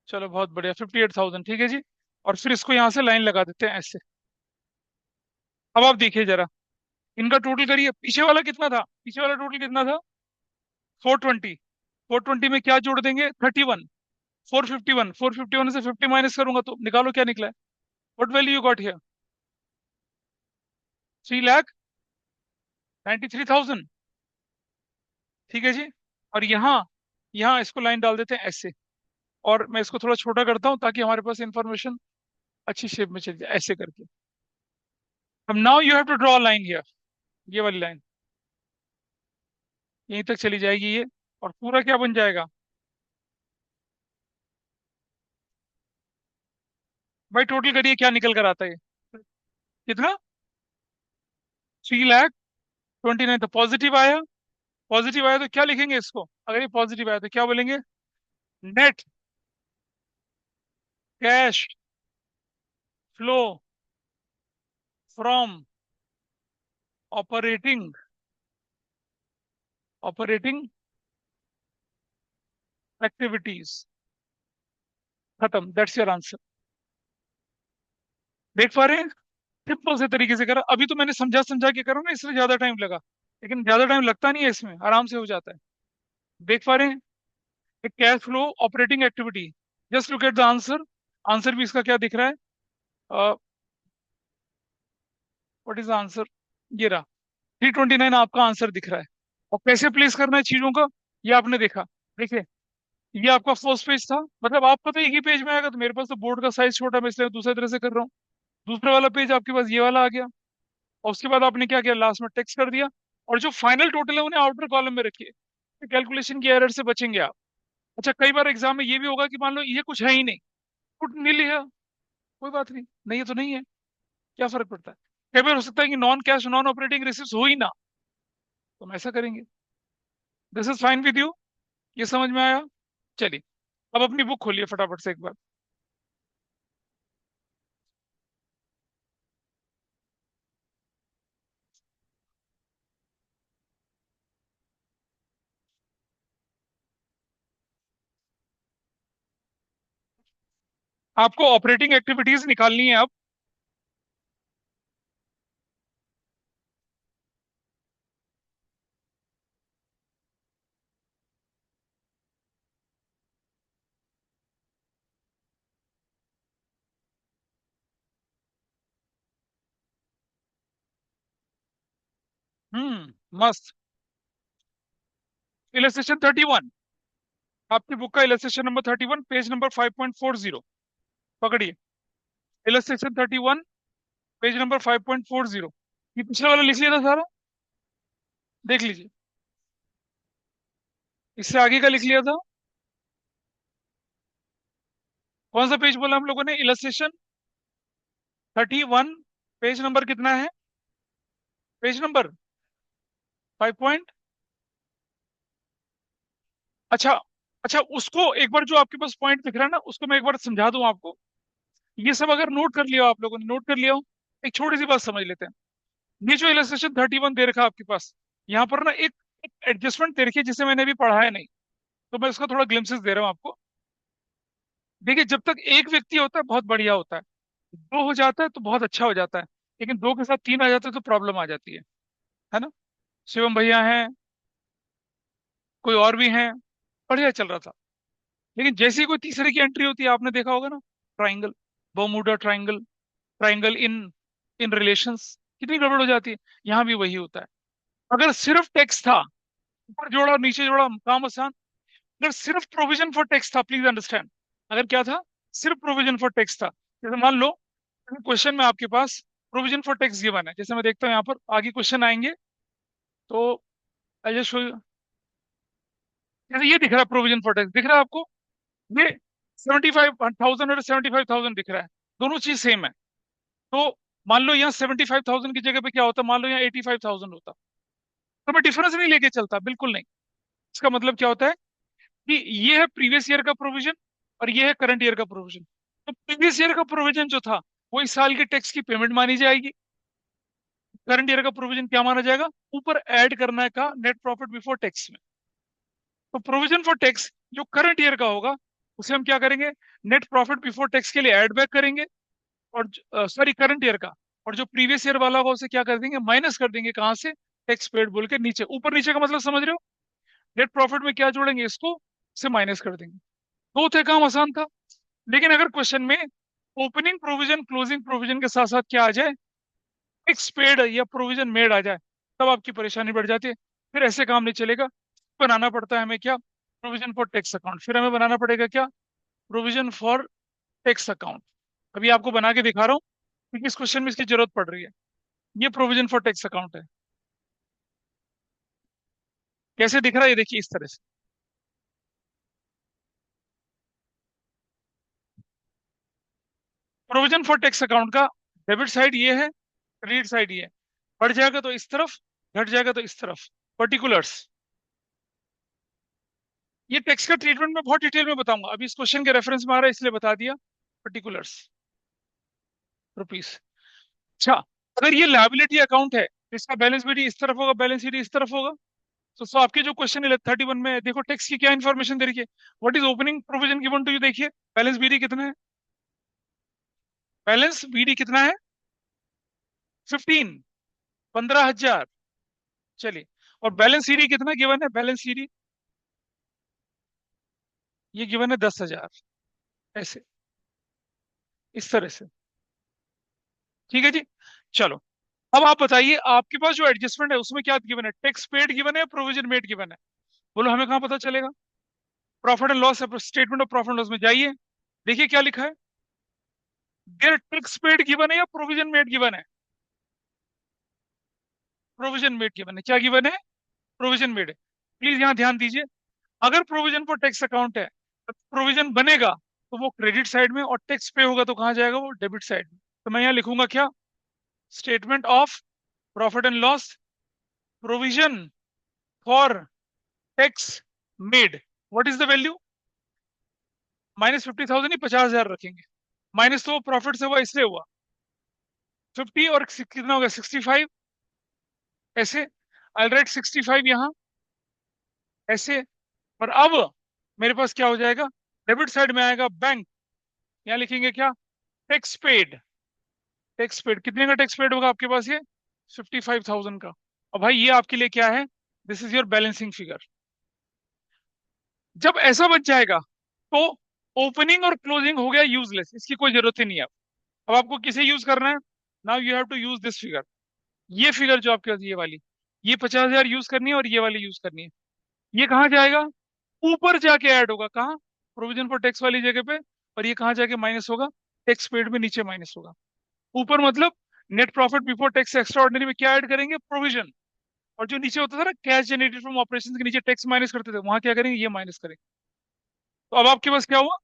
चलो बहुत बढ़िया, 58,000। ठीक है जी। और फिर इसको यहाँ से लाइन लगा देते हैं ऐसे। अब आप देखिए जरा, इनका टोटल करिए। पीछे वाला कितना था, पीछे वाला टोटल कितना था, 420। 420 में क्या जोड़ देंगे, 31। 451, 451 से 50 माइनस करूंगा तो निकालो क्या निकला है। What value you got here, 3,93,000। ठीक है जी। और यहाँ, यहाँ इसको लाइन डाल देते हैं ऐसे। और मैं इसको थोड़ा छोटा करता हूँ ताकि हमारे पास इंफॉर्मेशन अच्छी शेप में चल जाए, ऐसे करके। अब now you have to draw line here, ये वाली लाइन यहीं तक चली जाएगी ये। और पूरा क्या बन जाएगा भाई, टोटल करिए क्या निकल कर आता है। कितना, 3,29,000। तो पॉजिटिव आया। पॉजिटिव आया तो क्या लिखेंगे इसको, अगर ये पॉजिटिव आया तो क्या बोलेंगे, net cash flow from operating operating activities. खत्म, दैट्स योर आंसर। देख पा रहे हैं, सिंपल से तरीके से करा। अभी तो मैंने समझा समझा के करा ना, इसलिए ज्यादा टाइम लगा, लेकिन ज्यादा टाइम लगता नहीं है इसमें, आराम से हो जाता है। देख पा रहे हैं, एक cash flow operating activity. Just look at the answer. Answer भी इसका क्या दिख रहा है, व्हाट इज आंसर? ये रहा, 329 आपका आंसर दिख रहा है। और कैसे प्लेस करना है चीजों का, ये आपने देखा। देखिए, ये आपका फर्स्ट पेज था, मतलब आपका तो एक ही पेज में आएगा, तो मेरे पास तो बोर्ड का साइज छोटा, मैं इसलिए दूसरे तरह से कर रहा हूँ। दूसरा वाला पेज आपके पास ये वाला आ गया। और उसके बाद आपने क्या किया, लास्ट में टेक्स्ट कर दिया। और जो फाइनल टोटल है उन्हें आउटर कॉलम में रखिए, कैलकुलेशन की एरर से बचेंगे आप। अच्छा, कई बार एग्जाम में ये भी होगा कि मान लो ये कुछ है ही नहीं, कुछ नहीं लिया, कोई बात नहीं, नहीं है तो नहीं है, क्या फर्क पड़ता है। कई बार हो सकता है कि non cash non operating receipt हो ही ना, तो हम ऐसा करेंगे। This is fine with you, ये समझ में आया? चलिए, अब अपनी बुक खोलिए फटाफट से एक बार। आपको ऑपरेटिंग एक्टिविटीज निकालनी है अब। मस्त। इलस्ट्रेशन 31, आपकी बुक का इलस्ट्रेशन नंबर 31, पेज नंबर 5.40। पकड़िए, इलस्ट्रेशन 31, पेज नंबर 5.40। ये पिछला वाला लिख लिया था सारा, देख लीजिए। इससे आगे का लिख लिया था, कौन सा पेज बोला हम लोगों ने, इलस्ट्रेशन 31, पेज नंबर कितना है, पेज नंबर 5 पॉइंट। अच्छा, अच्छा, उसको एक बार, जो आपके पास पॉइंट दिख रहा है ना, उसको मैं एक बार समझा दूं आपको। ये सब अगर नोट कर लिया हो, आप लोगों ने नोट कर लिया हो, एक छोटी सी बात समझ लेते हैं। ये जो इलस्ट्रेशन 31 दे रखा है आपके पास, यहाँ पर ना एक एडजस्टमेंट दे रखी है जिसे मैंने अभी पढ़ा है नहीं, तो मैं उसका थोड़ा ग्लिम्सेस दे रहा हूँ आपको। देखिए, जब तक एक व्यक्ति होता है बहुत बढ़िया होता है, दो हो जाता है तो बहुत अच्छा हो जाता है, लेकिन दो के साथ तीन आ जाते हैं तो प्रॉब्लम आ जाती है ना। शिवम भैया हैं, कोई और भी हैं, बढ़िया चल रहा था। लेकिन जैसे ही कोई तीसरे की एंट्री होती है, आपने देखा होगा ना, triangle, Bermuda triangle, triangle in in relations, कितनी गड़बड़ हो जाती है। यहाँ भी वही होता है। अगर सिर्फ टेक्स्ट था, ऊपर जोड़ा और नीचे जोड़ा, काम आसान। अगर सिर्फ प्रोविजन फॉर टेक्स्ट था, प्लीज अंडरस्टैंड, अगर क्या था, सिर्फ प्रोविजन फॉर टेक्स्ट था, जैसे मान लो क्वेश्चन में आपके पास प्रोविजन फॉर टेक्स्ट गिवन है, जैसे मैं देखता हूँ यहाँ पर आगे क्वेश्चन आएंगे, तो आई जस्ट शो यू। जैसे ये दिख रहा है, प्रोविजन फॉर टैक्स दिख रहा है आपको, ये 75,000 और 75,000 दिख रहा है, दोनों चीज सेम है। तो मान लो यहाँ 75,000 की जगह पे क्या होता, मान लो यहाँ 85,000 होता, तो मैं डिफरेंस नहीं लेके चलता, बिल्कुल नहीं। इसका मतलब क्या होता है कि ये है प्रीवियस ईयर का प्रोविजन और ये है करंट ईयर का प्रोविजन। तो प्रीवियस ईयर का प्रोविजन जो था, वो इस साल के टैक्स की पेमेंट मानी जाएगी। करंट ईयर का प्रोविजन क्या माना जाएगा, ऊपर ऐड करना का नेट प्रॉफिट बिफोर टैक्स में। तो प्रोविजन फॉर टैक्स जो करंट ईयर का होगा, उसे हम क्या करेंगे, नेट प्रॉफिट बिफोर टैक्स के लिए ऐड बैक करेंगे। और सॉरी, करंट ईयर का। और जो प्रीवियस ईयर वाला होगा उसे क्या कर देंगे, माइनस कर देंगे, कहाँ से, टैक्स पेड बोल के नीचे, ऊपर नीचे का मतलब समझ रहे हो। नेट प्रॉफिट में क्या जोड़ेंगे, इसको से माइनस कर देंगे। तो थे, काम आसान था। लेकिन अगर क्वेश्चन में ओपनिंग प्रोविजन क्लोजिंग प्रोविजन के साथ साथ क्या आ जाए, टैक्स पेड या प्रोविजन मेड आ जाए, तब आपकी परेशानी बढ़ जाती है। फिर ऐसे काम नहीं चलेगा, बनाना पड़ता है हमें क्या, प्रोविजन फॉर टैक्स अकाउंट। फिर हमें बनाना पड़ेगा क्या, प्रोविजन फॉर टैक्स अकाउंट। अभी आपको बना के दिखा रहा हूँ, क्योंकि इस क्वेश्चन में इसकी जरूरत पड़ रही है। ये प्रोविजन फॉर टैक्स अकाउंट है। कैसे दिख रहा है, ये देखिए इस तरह से। प्रोविजन फॉर टैक्स अकाउंट का डेबिट साइड ये है, क्रेडिट साइड ये है। बढ़ जाएगा तो इस तरफ, घट जाएगा तो इस तरफ। पर्टिकुलर्स, ये टैक्स का ट्रीटमेंट मैं बहुत डिटेल में बताऊंगा, अभी इस क्वेश्चन के रेफरेंस में आ रहा है इसलिए बता दिया। Particulars, rupees. अच्छा, अगर ये लायबिलिटी अकाउंट है, तो इसका बैलेंस शीट इस तरफ होगा, बैलेंस शीट इस तरफ होगा। तो आपके जो क्वेश्चन है 31 में, देखो टैक्स की क्या इन्फॉर्मेशन दे रही है, what is opening provision given to you, देखिए बैलेंस बीडी कितना है, बैलेंस बीडी कितना है, 15, 15,000। चलिए, और बैलेंस सीडी कितना गिवन है, बैलेंस सीडी ये गिवन है 10,000, ऐसे, इस तरह से। ठीक है जी। चलो, अब आप बताइए, आपके पास जो एडजस्टमेंट है उसमें क्या गिवन है? टैक्स पेड गिवन है, प्रोविजन मेड गिवन है? बोलो, हमें कहाँ पता चलेगा? Profit and loss, statement of profit and loss में जाइए, देखिए क्या लिखा है। देयर टैक्स पेड गिवन है या प्रोविजन मेड गिवन है? प्रोविजन मेड गिवन है। क्या गिवन है? प्रोविजन मेड है। प्लीज यहाँ ध्यान दीजिए, अगर प्रोविजन फॉर टैक्स अकाउंट है तो प्रोविजन बनेगा तो वो क्रेडिट साइड में, और टैक्स पे होगा तो कहाँ जाएगा? वो डेबिट साइड में। तो मैं यहाँ लिखूंगा क्या? Statement of profit and loss, provision for tax made. What is the value? -50,000 ही, 50,000 रखेंगे। माइनस तो वो प्रॉफिट से हुआ, इसलिए हुआ 50, और कितना हो गया? 65। ऐसे आई राइट 65 यहाँ, ऐसे। और अब मेरे पास क्या हो जाएगा? डेबिट साइड में आएगा बैंक, यहाँ लिखेंगे क्या? Tax paid. टैक्स पेड कितने का टैक्स पेड होगा आपके पास? ये 55,000 का। और भाई ये आपके लिए क्या है? This is your balancing figure. जब ऐसा बच जाएगा तो ओपनिंग और क्लोजिंग हो गया यूजलेस, इसकी कोई जरूरत ही नहीं है। अब आपको किसे यूज करना है? Now you have to use this figure. ये फिगर जो आपके पास, ये वाली, ये 50,000 यूज करनी है, और ये वाली यूज करनी है। ये कहाँ जाएगा? ऊपर जाके ऐड होगा। कहाँ? प्रोविजन फॉर टैक्स वाली जगह पे। और ये कहाँ जाके माइनस होगा? टैक्स पेड में नीचे माइनस होगा। ऊपर मतलब net profit before tax extra ordinary में क्या ऐड करेंगे? प्रोविजन। और जो नीचे होता था ना, कैश जनरेटेड फ्रॉम ऑपरेशन के नीचे टैक्स माइनस करते थे, वहां क्या करेंगे? ये माइनस करेंगे। तो अब आपके पास क्या हुआ?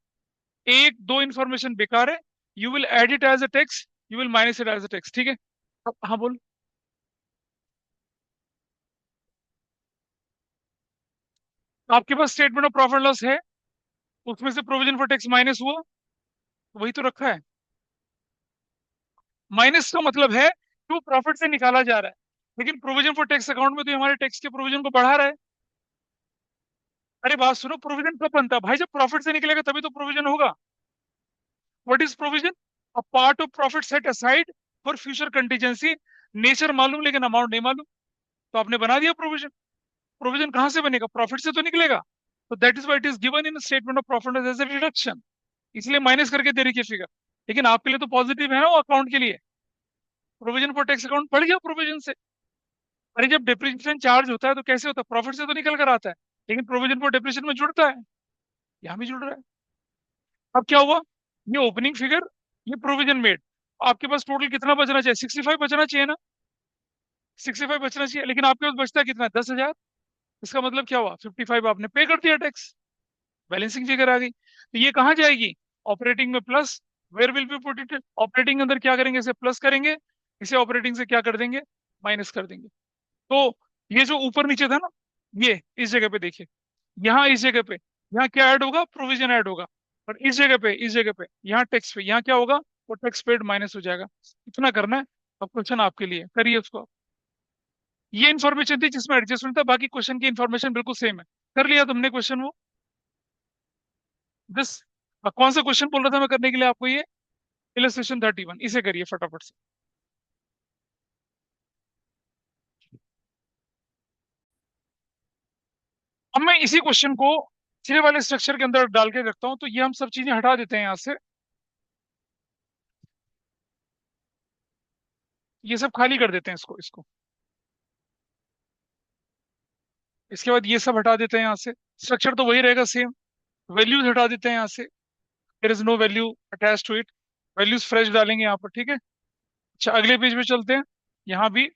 एक दो इंफॉर्मेशन बेकार है। You will add it as a tax, you will minus it as a tax. ठीक है? अब हाँ बोल। आपके पास स्टेटमेंट ऑफ प्रॉफिट लॉस है, उसमें से प्रोविजन फॉर टैक्स माइनस हुआ, वही तो रखा है। माइनस का मतलब है कि वो प्रॉफिट से निकाला जा रहा है, लेकिन प्रोविजन फॉर टैक्स अकाउंट में तो ये हमारे टैक्स के प्रोविजन को बढ़ा रहा है। अरे बात सुनो, प्रोविजन कब बनता है भाई? जब प्रॉफिट से निकलेगा तभी तो प्रोविजन होगा। What is provision? A part of profit set aside for future contingency. Nature मालूम लेकिन अमाउंट नहीं मालूम, तो आपने बना दिया प्रोविजन। प्रोविजन कहाँ से बनेगा? प्रॉफिट से तो निकलेगा। तो that is why it is given in statement of profit as a deduction, इसलिए माइनस करके दे रही है फिगर। लेकिन आपके लिए तो पॉजिटिव है ना वो अकाउंट के लिए। प्रोविजन फॉर टैक्स अकाउंट बढ़ गया प्रोविजन से। अरे जब डिप्रिसिएशन चार्ज होता है तो कैसे होता है? प्रॉफिट से तो निकल कर आता है, लेकिन प्रोविजन फॉर डिप्रिसिएशन में जुड़ता है। यहाँ भी जुड़ रहा है। अब क्या हुआ? ये ओपनिंग फिगर, ये प्रोविजन मेड। आपके पास टोटल कितना बचना चाहिए? 65 बचना चाहिए ना? 65 बचना चाहिए, लेकिन आपके पास बचता है कितना? 10,000। इसका मतलब क्या हुआ? 55 आपने पे कर दिया टैक्स, बैलेंसिंग फिगर आ गई। तो ये कहाँ जाएगी? ऑपरेटिंग में plus. Where will be put it? Operating के अंदर क्या करेंगे? इसे प्लस करेंगे, इसे ऑपरेटिंग से क्या कर देंगे? माइनस कर देंगे। तो ये जो ऊपर नीचे था ना, ये इस जगह पे देखिए, यहाँ इस जगह पे, यहाँ क्या ऐड होगा? प्रोविजन ऐड होगा। और इस जगह पे, इस जगह पे, यहाँ टैक्स पे, यहाँ क्या होगा? वो टैक्स पेड माइनस हो जाएगा। इतना करना है। अब क्वेश्चन आपके लिए, करिए उसको। ये इन्फॉर्मेशन थी जिसमें एडजस्टमेंट था, बाकी क्वेश्चन की इन्फॉर्मेशन बिल्कुल सेम है। कर लिया तुमने क्वेश्चन वो? दिस कौन सा क्वेश्चन बोल रहा था मैं करने के लिए आपको? ये इलस्ट्रेशन 31, इसे करिए फटाफट से। अब मैं इसी क्वेश्चन को पिछले वाले स्ट्रक्चर के अंदर डाल के रखता हूँ, तो ये हम सब चीजें हटा देते हैं यहाँ से। ये सब खाली कर देते हैं, इसको इसको। इसके बाद ये सब हटा देते हैं यहाँ से। स्ट्रक्चर तो वही रहेगा, सेम। वैल्यूज हटा देते हैं यहाँ से। There is no value attach to it. Values fresh डालेंगे यहाँ पर, ठीक है? अच्छा, अगले पेज पे चलते हैं। यहाँ भी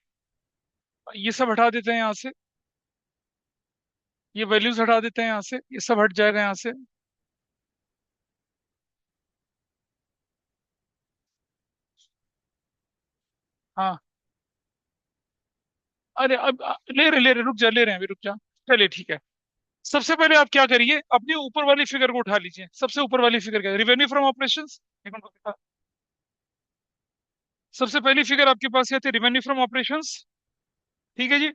ये सब हटा देते हैं यहाँ से। ये वैल्यूज हटा देते हैं यहाँ से, ये सब हट जाएगा यहाँ से। हाँ। अरे अब ले रहे, रुक जा, ले रहे हैं अभी, रुक जा। चलिए ठीक है। सबसे पहले आप क्या करिए, अपनी ऊपर वाली फिगर को उठा लीजिए। सबसे ऊपर वाली फिगर क्या है? Revenue from operations. सबसे पहली फिगर आपके पास क्या थी? Revenue from operations. ठीक है जी।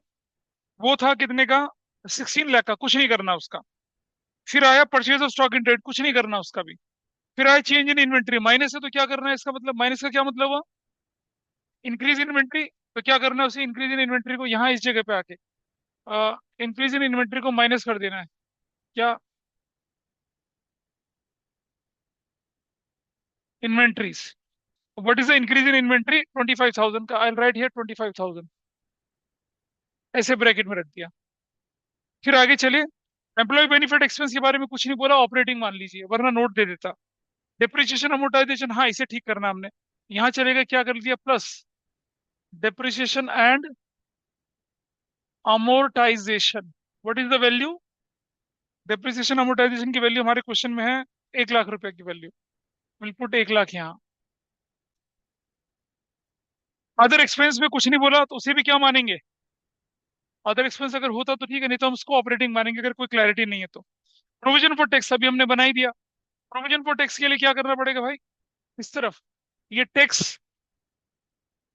वो था कितने का? 16 लाख का। कुछ नहीं करना उसका। फिर आया purchase of stock in trade, कुछ नहीं करना उसका भी। फिर आया चेंज इन इन्वेंट्री, माइनस है तो क्या करना है? इसका मतलब माइनस का क्या मतलब हुआ? Increase in inventory. तो क्या करना है उसे? इंक्रीज इन इन्वेंट्री को यहाँ इस जगह पे आके इंक्रीज इन इन्वेंट्री को माइनस कर देना है। क्या? Inventories. What is the increase in inventory 25,000 का, आई राइट हियर 25,000, ऐसे ब्रैकेट में रख दिया। फिर आगे चले, एम्प्लॉय बेनिफिट एक्सपेंस के बारे में कुछ नहीं बोला, ऑपरेटिंग मान लीजिए, वरना नोट दे देता। डिप्रिसिएशन अमोर्टाइजेशन, हाँ इसे ठीक करना हमने, यहाँ चलेगा क्या कर दिया, plus depreciation and amortisation, what is the value, depreciation amortisation की वैल्यू हमारे क्वेश्चन में है 1 लाख रुपए की वैल्यू, विल पुट 1 लाख यहाँ। अदर एक्सपेंस में कुछ नहीं बोला तो उसे भी क्या मानेंगे, अदर एक्सपेंस अगर होता तो ठीक है, नहीं तो हम उसको ऑपरेटिंग मानेंगे अगर कोई क्लैरिटी नहीं है तो। प्रोविजन फॉर टैक्स अभी हमने बना ही दिया, प्रोविजन फॉर टैक्स के लिए क्या करना पड़ेगा भाई, इस तरफ ये टैक्स,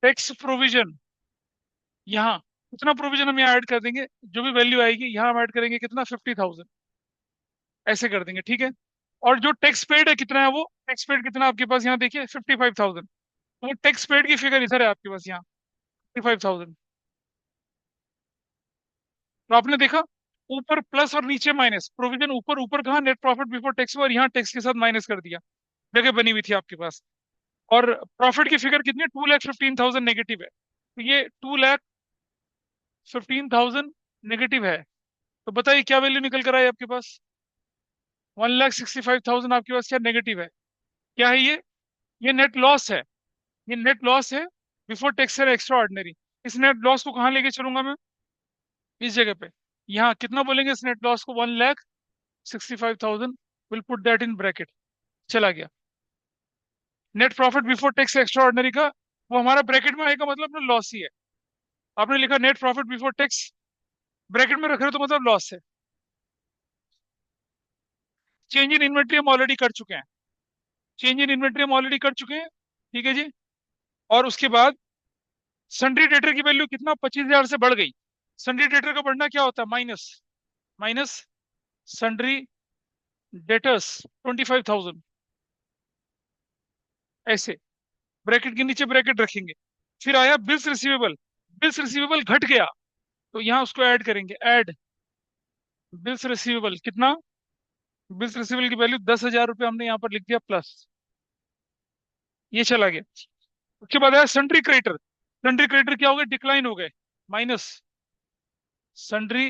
टैक्स प्रोविजन, यहाँ कितना प्रोविजन हम यहाँ ऐड कर देंगे, जो भी वैल्यू आएगी यहाँ हम ऐड करेंगे कितना, 50,000, ऐसे कर देंगे, ठीक है। और जो टैक्स पेड है कितना है, वो टैक्स पेड कितना आपके पास यहाँ देखिए 55,000, वो टैक्स पेड की फिगर इधर है आपके पास यहाँ 55,000। तो आपने देखा ऊपर प्लस और नीचे माइनस, प्रोविजन ऊपर, ऊपर कहा नेट प्रॉफिट बिफोर टैक्स, और यहाँ टैक्स के साथ माइनस कर दिया, जगह बनी हुई थी आपके पास। और प्रॉफिट की फिगर कितनी है, 2,15,000 नेगेटिव है, तो ये 2,15,000 नेगेटिव है। तो बताइए क्या वैल्यू निकल कर आई आपके पास, 1,65,000 आपके पास क्या नेगेटिव है, क्या है ये नेट लॉस है, ये नेट लॉस है बिफोर टैक्स है एक्स्ट्रा ऑर्डिनरी। इस नेट लॉस को कहाँ लेके चलूंगा मैं, इस जगह पे, यहाँ कितना बोलेंगे इस नेट लॉस को, 1,65,000, will put that in bracket, चला गया। Net profit before tax extra ordinary का वो हमारा ब्रैकेट में आएगा, मतलब अपना लॉस ही है। आपने लिखा net profit before tax, bracket में रख रहे हो तो मतलब लॉस है। चेंज इन इन्वेंट्री हम ऑलरेडी कर चुके हैं, चेंज इन इन्वेंट्री हम ऑलरेडी कर चुके हैं, ठीक है जी। और उसके बाद सन्ड्री डेटर की वैल्यू कितना, 25,000 से बढ़ गई। सन्ड्री डेटर का बढ़ना क्या होता है, माइनस, माइनस सन्ड्री डेटर्स 25,000, ऐसे ब्रैकेट के नीचे ब्रैकेट रखेंगे। फिर आया बिल्स रिसीवेबल, बिल्स रिसीवेबल घट गया, तो यहाँ उसको ऐड करेंगे, ऐड बिल्स रिसीवेबल कितना, बिल्स रिसीवेबल की वैल्यू 10,000 रुपये हमने यहाँ पर लिख दिया प्लस, ये चला गया। उसके बाद आया सन्ड्री क्रेडिटर, सन्ड्री क्रेडिटर क्या हो गए, डिक्लाइन हो गए, minus sundry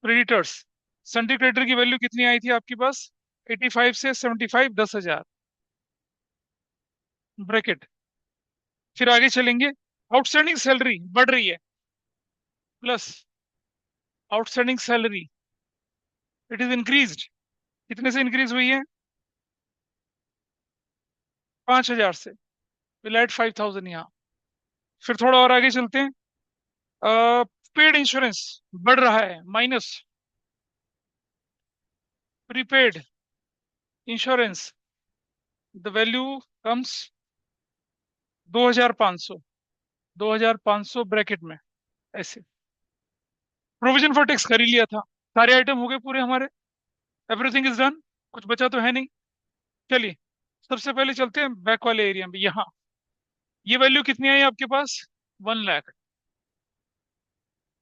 creditors, sundry creditor की वैल्यू कितनी आई थी आपके पास, 85 से 75, 10,000 ब्रैकेट। फिर आगे चलेंगे, आउटस्टैंडिंग सैलरी बढ़ रही है, plus outstanding salary it is increased, कितने से इंक्रीज हुई है, 5,000 से, विल ऐड 5,000 यहाँ। फिर थोड़ा और आगे चलते हैं, पेड इंश्योरेंस बढ़ रहा है, minus prepaid insurance, the value comes 2,500, 2,500 bracket में, ऐसे। प्रोविजन फॉर टैक्स कर ही लिया था, सारे आइटम हो गए पूरे हमारे, एवरीथिंग इज डन, कुछ बचा तो है नहीं। चलिए सबसे पहले चलते हैं बैक वाले एरिया में, यहाँ ये वैल्यू कितनी आई आपके पास, 1 लाख,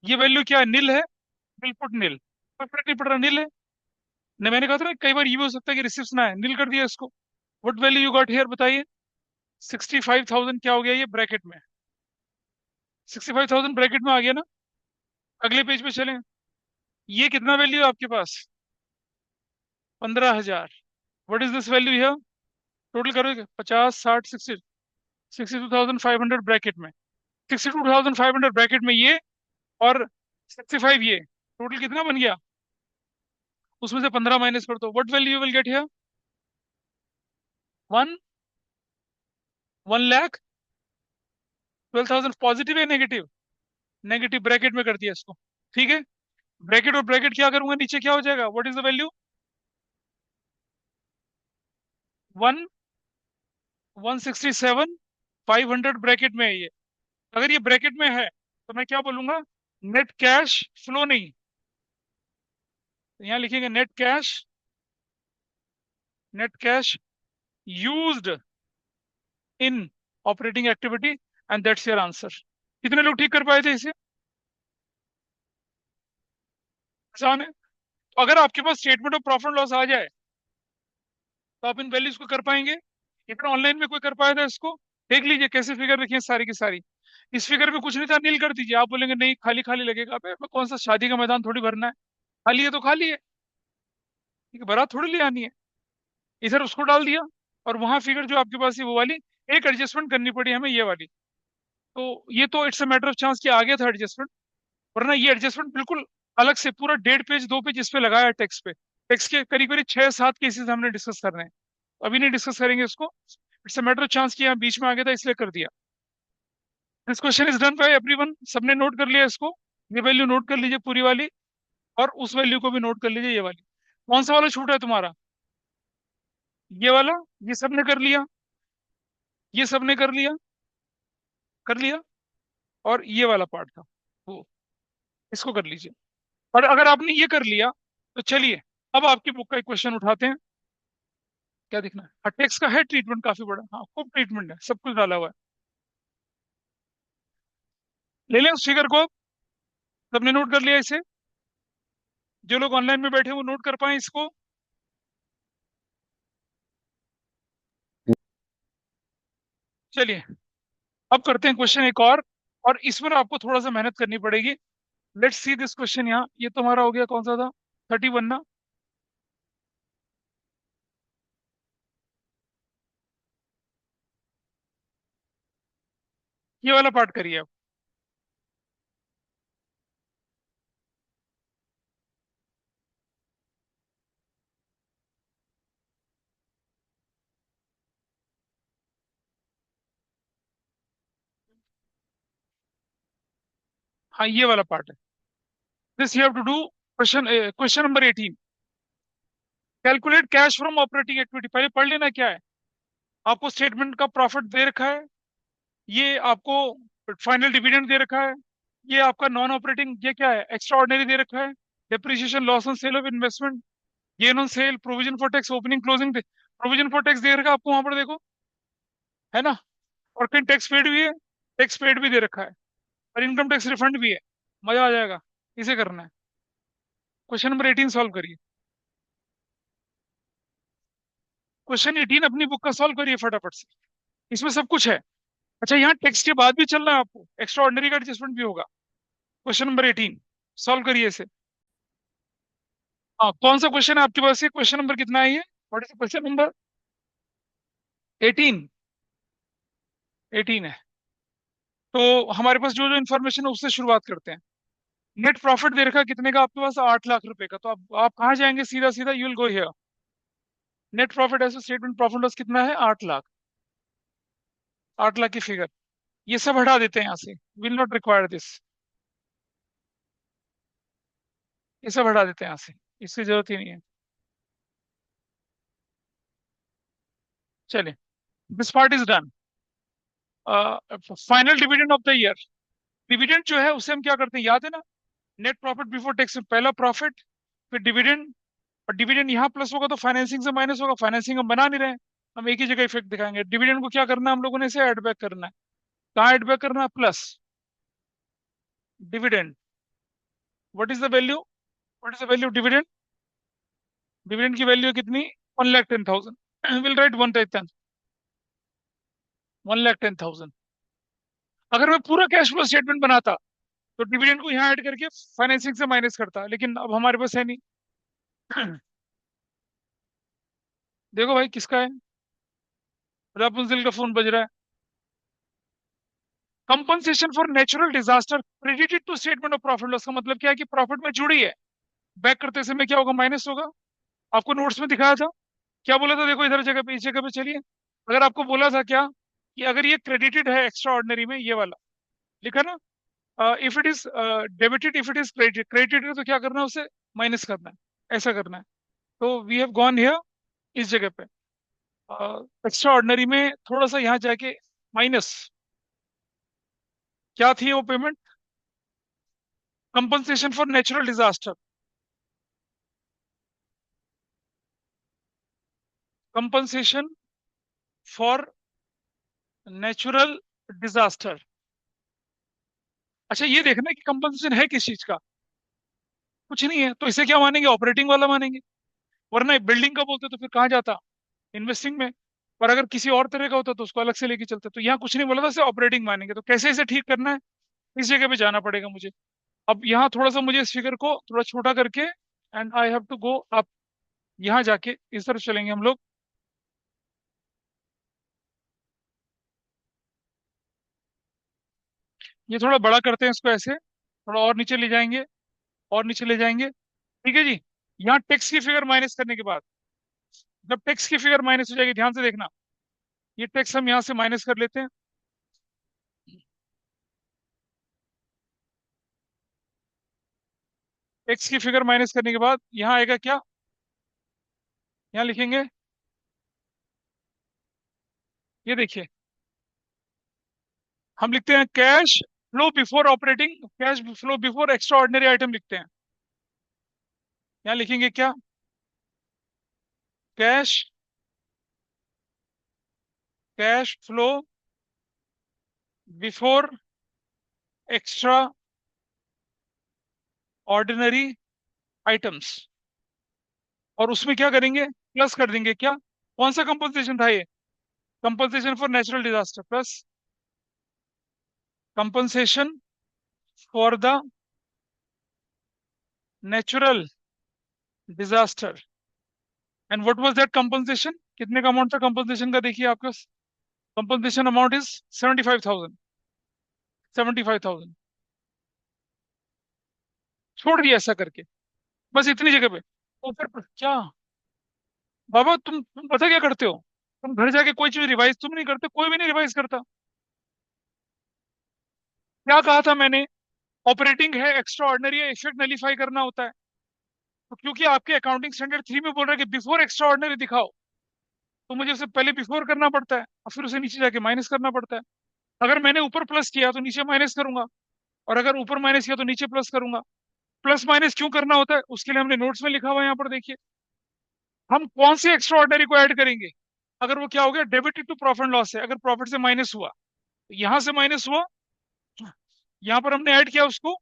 ये वैल्यू क्या है, नील है, बिल्कुल नील, कोई फर्क नहीं पड़ रहा, नील है। न मैंने कहा था ना कई बार ये भी हो सकता है कि रिसिप्ट ना है, नील कर दिया इसको। What value you got here बताइए, 65,000 क्या हो गया ये ब्रैकेट में, 65,000 ब्रैकेट में आ गया ना। अगले पेज पे चलें, ये कितना वैल्यू है आपके पास, 15,000, what is this value here, total करोगे 50, 60, 60, 62,500 ब्रैकेट में, 62,500 ब्रैकेट में ये, और 65 ये, टोटल कितना बन गया, उसमें से 15 माइनस कर दो, what value you will get here, 1,12,000 positive है नेगेटिव, नेगेटिव ब्रैकेट में कर दिया इसको, ठीक है। ब्रैकेट और ब्रैकेट क्या करूंगा, नीचे क्या हो जाएगा, what is the value, 1,167,500 bracket में है ये। अगर ये ब्रैकेट में है तो मैं क्या बोलूंगा, नेट कैश फ्लो नहीं, तो यहाँ लिखेंगे net cash, net cash used in operating activity, and that's your answer. कितने लोग ठीक कर पाए थे इसे, आसान है। तो अगर आपके पास स्टेटमेंट ऑफ प्रॉफिट लॉस आ जाए तो आप इन वैल्यूज को कर पाएंगे, इतना ऑनलाइन में कोई कर पाया था इसको? देख लीजिए कैसे फिगर रखी है सारी की सारी। इस फिगर में कुछ नहीं था, नील कर दीजिए। आप बोलेंगे नहीं खाली खाली लगेगा, अबे मैं कौन सा शादी का मैदान थोड़ी भरना है, खाली है तो खाली है, ठीक है, बारात थोड़ी ले आनी है। इधर उसको डाल दिया, और वहां फिगर जो आपके पास है वो वाली, एक एडजस्टमेंट करनी पड़ी हमें, ये वाली। तो ये तो it's a matter of chance कि आ गया था एडजस्टमेंट, वरना ये एडजस्टमेंट बिल्कुल अलग से पूरा 1.5 पेज 2 पेज इस पे लगाया है टेक्स्ट पे। टेक्स्ट के करीब करीब 6-7 केसेस हमने डिस्कस कर रहे हैं, अभी नहीं डिस्कस करेंगे इसको। It's a matter of chance कि यहाँ बीच में आ गया था इसलिए कर दिया। This question is done by everyone, सबने नोट कर लिया इसको? ये वैल्यू नोट कर लीजिए पूरी वाली, और उस वैल्यू को भी नोट कर लीजिए, ये वाली। कौन सा वाला छूटा है तुम्हारा? ये वाला? ये सबने कर लिया? ये सबने कर लिया? कर लिया? और ये वाला पार्ट था वो, इसको कर लीजिए। और अगर आपने ये कर लिया तो चलिए, अब आपकी बुक का एक क्वेश्चन उठाते हैं। क्या दिखना है? टेक्स का है ट्रीटमेंट काफी बड़ा, हाँ खूब ट्रीटमेंट है, सब कुछ डाला हुआ है। ले लें उस फिगर को? सबने नोट कर लिया इसे? जो लोग ऑनलाइन में बैठे हैं वो नोट कर पाए इसको? चलिए, अब करते हैं क्वेश्चन एक और इसमें आपको थोड़ा सा मेहनत करनी पड़ेगी। Let's see this question. यहाँ ये तुम्हारा हो गया, कौन सा था? 31 ना? ये वाला पार्ट करिए आप। हाँ ये वाला पार्ट है। This you have to do. Question number 18, calculate cash from operating activity. पहले पढ़ लेना क्या है। आपको स्टेटमेंट का प्रॉफिट दे रखा है, ये आपको फाइनल डिविडेंड दे रखा है, ये आपका नॉन ऑपरेटिंग ये क्या है, एक्स्ट्रा ऑर्डिनरी दे रखा है, depreciation loss on sale of investment, gain on sale, provision for tax opening closing. Provision for tax दे रखा है आपको वहां पर, देखो, है ना? और कहीं टैक्स पेड भी है, टैक्स पेड भी दे रखा है, और इनकम टैक्स रिफंड भी है। मजा आ जाएगा। इसे करना है। क्वेश्चन नंबर 18 सॉल्व करिए। क्वेश्चन 18 अपनी बुक का सॉल्व करिए फटाफट से, इसमें सब कुछ है। अच्छा, यहाँ टेक्स्ट के बाद भी चलना है आपको, एक्स्ट्रा ऑर्डिनरी का एडजस्टमेंट भी होगा। क्वेश्चन नंबर 18 सॉल्व करिए इसे। हाँ, कौन सा क्वेश्चन है आपके पास? ये क्वेश्चन नंबर कितना है ये? What is question number? 18? 18 है। तो हमारे पास जो जो इन्फॉर्मेशन है उससे शुरुआत करते हैं। नेट प्रॉफिट दे रखा है कितने का आपके पास? 8 लाख रुपए का। तो आप कहाँ जाएंगे? सीधा सीधा you will go here. Net profit as statement profit loss कितना है? 8 लाख। 8 लाख की फिगर, ये सब हटा देते हैं यहाँ से, विल नॉट रिक्वायर दिस। ये सब हटा देते हैं यहाँ से, इसकी जरूरत ही नहीं है। चलिए, this part is done. Final dividend of the year. Dividend जो है उसे हम क्या करते हैं, याद है ना? नेट प्रॉफिट बिफोर टैक्स में पहला प्रॉफिट, फिर डिविडेंड। और डिविडेंड यहाँ प्लस होगा तो फाइनेंसिंग से माइनस होगा, फाइनेंसिंग हम बना नहीं रहे हैं, हम एक ही जगह इफेक्ट दिखाएंगे। डिविडेंड को क्या करना है हम लोगों ने? इसे एड बैक करना है। कहाँ एड बैक करना है? Plus dividend. What is the value? What is the value of dividend? Dividend की वैल्यू कितनी? 1,10,000। Will write 1,10,000। अगर मैं पूरा कैश फ्लो स्टेटमेंट बनाता तो डिविडेंड को यहाँ ऐड करके फाइनेंसिंग से माइनस करता, लेकिन अब हमारे पास है नहीं। देखो भाई किसका है, रापुंजल का फोन बज रहा है। Compensation for natural disaster credited to statement of profit loss, का मतलब क्या है कि प्रॉफिट में जुड़ी है, बैक करते समय क्या होगा? माइनस होगा। आपको नोट्स में दिखाया था, क्या बोला था? देखो इधर जगह पे, इस जगह पे चलिए। अगर आपको बोला था क्या कि अगर ये क्रेडिटेड है एक्स्ट्रा ऑर्डिनरी में, ये वाला लिखा ना, if it is debited, if it is credited, credited है तो क्या करना है? उसे माइनस करना है, ऐसा करना है। तो वी हैव गॉन हियर, इस जगह पे एक्स्ट्रा ऑर्डिनरी में थोड़ा सा यहाँ जाके माइनस, क्या थी वो payment? Compensation for natural disaster. Compensation for natural disaster. अच्छा, ये देखना कि कंपनसेशन है किस चीज का। कुछ नहीं है तो इसे क्या मानेंगे? ऑपरेटिंग वाला मानेंगे, वरना बिल्डिंग का बोलते तो फिर कहाँ जाता? इन्वेस्टिंग में। और अगर किसी और तरह का होता तो उसको अलग से लेके चलते। तो यहाँ कुछ नहीं बोला था, सिर्फ ऑपरेटिंग मानेंगे। तो कैसे इसे ठीक करना है, इस जगह पे जाना पड़ेगा मुझे। अब यहाँ थोड़ा सा मुझे इस फिगर को थोड़ा छोटा करके, and I have to go up, यहाँ जाके इस तरफ चलेंगे हम लोग। ये थोड़ा बड़ा करते हैं इसको, ऐसे थोड़ा और नीचे ले जाएंगे, और नीचे ले जाएंगे। ठीक है जी। यहाँ टेक्स की फिगर माइनस करने के बाद, जब टेक्स की फिगर माइनस हो जाएगी, ध्यान से देखना, ये टेक्स हम यहाँ से माइनस कर लेते हैं। टेक्स की फिगर माइनस करने के बाद यहाँ आएगा क्या, यहाँ लिखेंगे, ये देखिए, हम लिखते हैं cash flow before operating, cash flow before extra ordinary item लिखते हैं। यहाँ लिखेंगे क्या, cash, cash flow before extra ordinary items. और उसमें क्या करेंगे, प्लस कर देंगे क्या, कौन सा कंपनसेशन था ये, compensation for natural disaster, plus compensation for the natural disaster. And what was that compensation, कितने का अमाउंट था कंपनसेशन का, देखिए आपका कंपनसेशन अमाउंट इज 75,000, 75,000। छोड़ दिया ऐसा करके, बस इतनी जगह पे। तो फिर क्या, बाबा तुम पता क्या करते हो, तुम घर जाके कोई चीज रिवाइज तुम नहीं करते, कोई भी नहीं रिवाइज करता। क्या कहा था मैंने, ऑपरेटिंग है, एक्स्ट्रा ऑर्डिनरी है, इफेक्ट नलीफाई करना होता है। तो क्योंकि आपके अकाउंटिंग स्टैंडर्ड 3 में बोल रहा है कि बिफोर एक्स्ट्रा ऑर्डिनरी दिखाओ, तो मुझे उसे पहले बिफोर करना पड़ता है और फिर उसे नीचे जाके माइनस करना पड़ता है। अगर मैंने ऊपर प्लस किया तो नीचे माइनस करूंगा, और अगर ऊपर माइनस किया तो नीचे प्लस करूंगा। प्लस माइनस क्यों करना होता है, उसके लिए हमने नोट्स में लिखा हुआ है, यहाँ पर देखिए। हम कौन से एक्स्ट्रा ऑर्डिनरी को ऐड करेंगे, अगर वो क्या हो गया, debited to profit and loss है, अगर प्रॉफिट से माइनस हुआ, तो यहां से माइनस हुआ, यहाँ पर हमने ऐड किया उसको,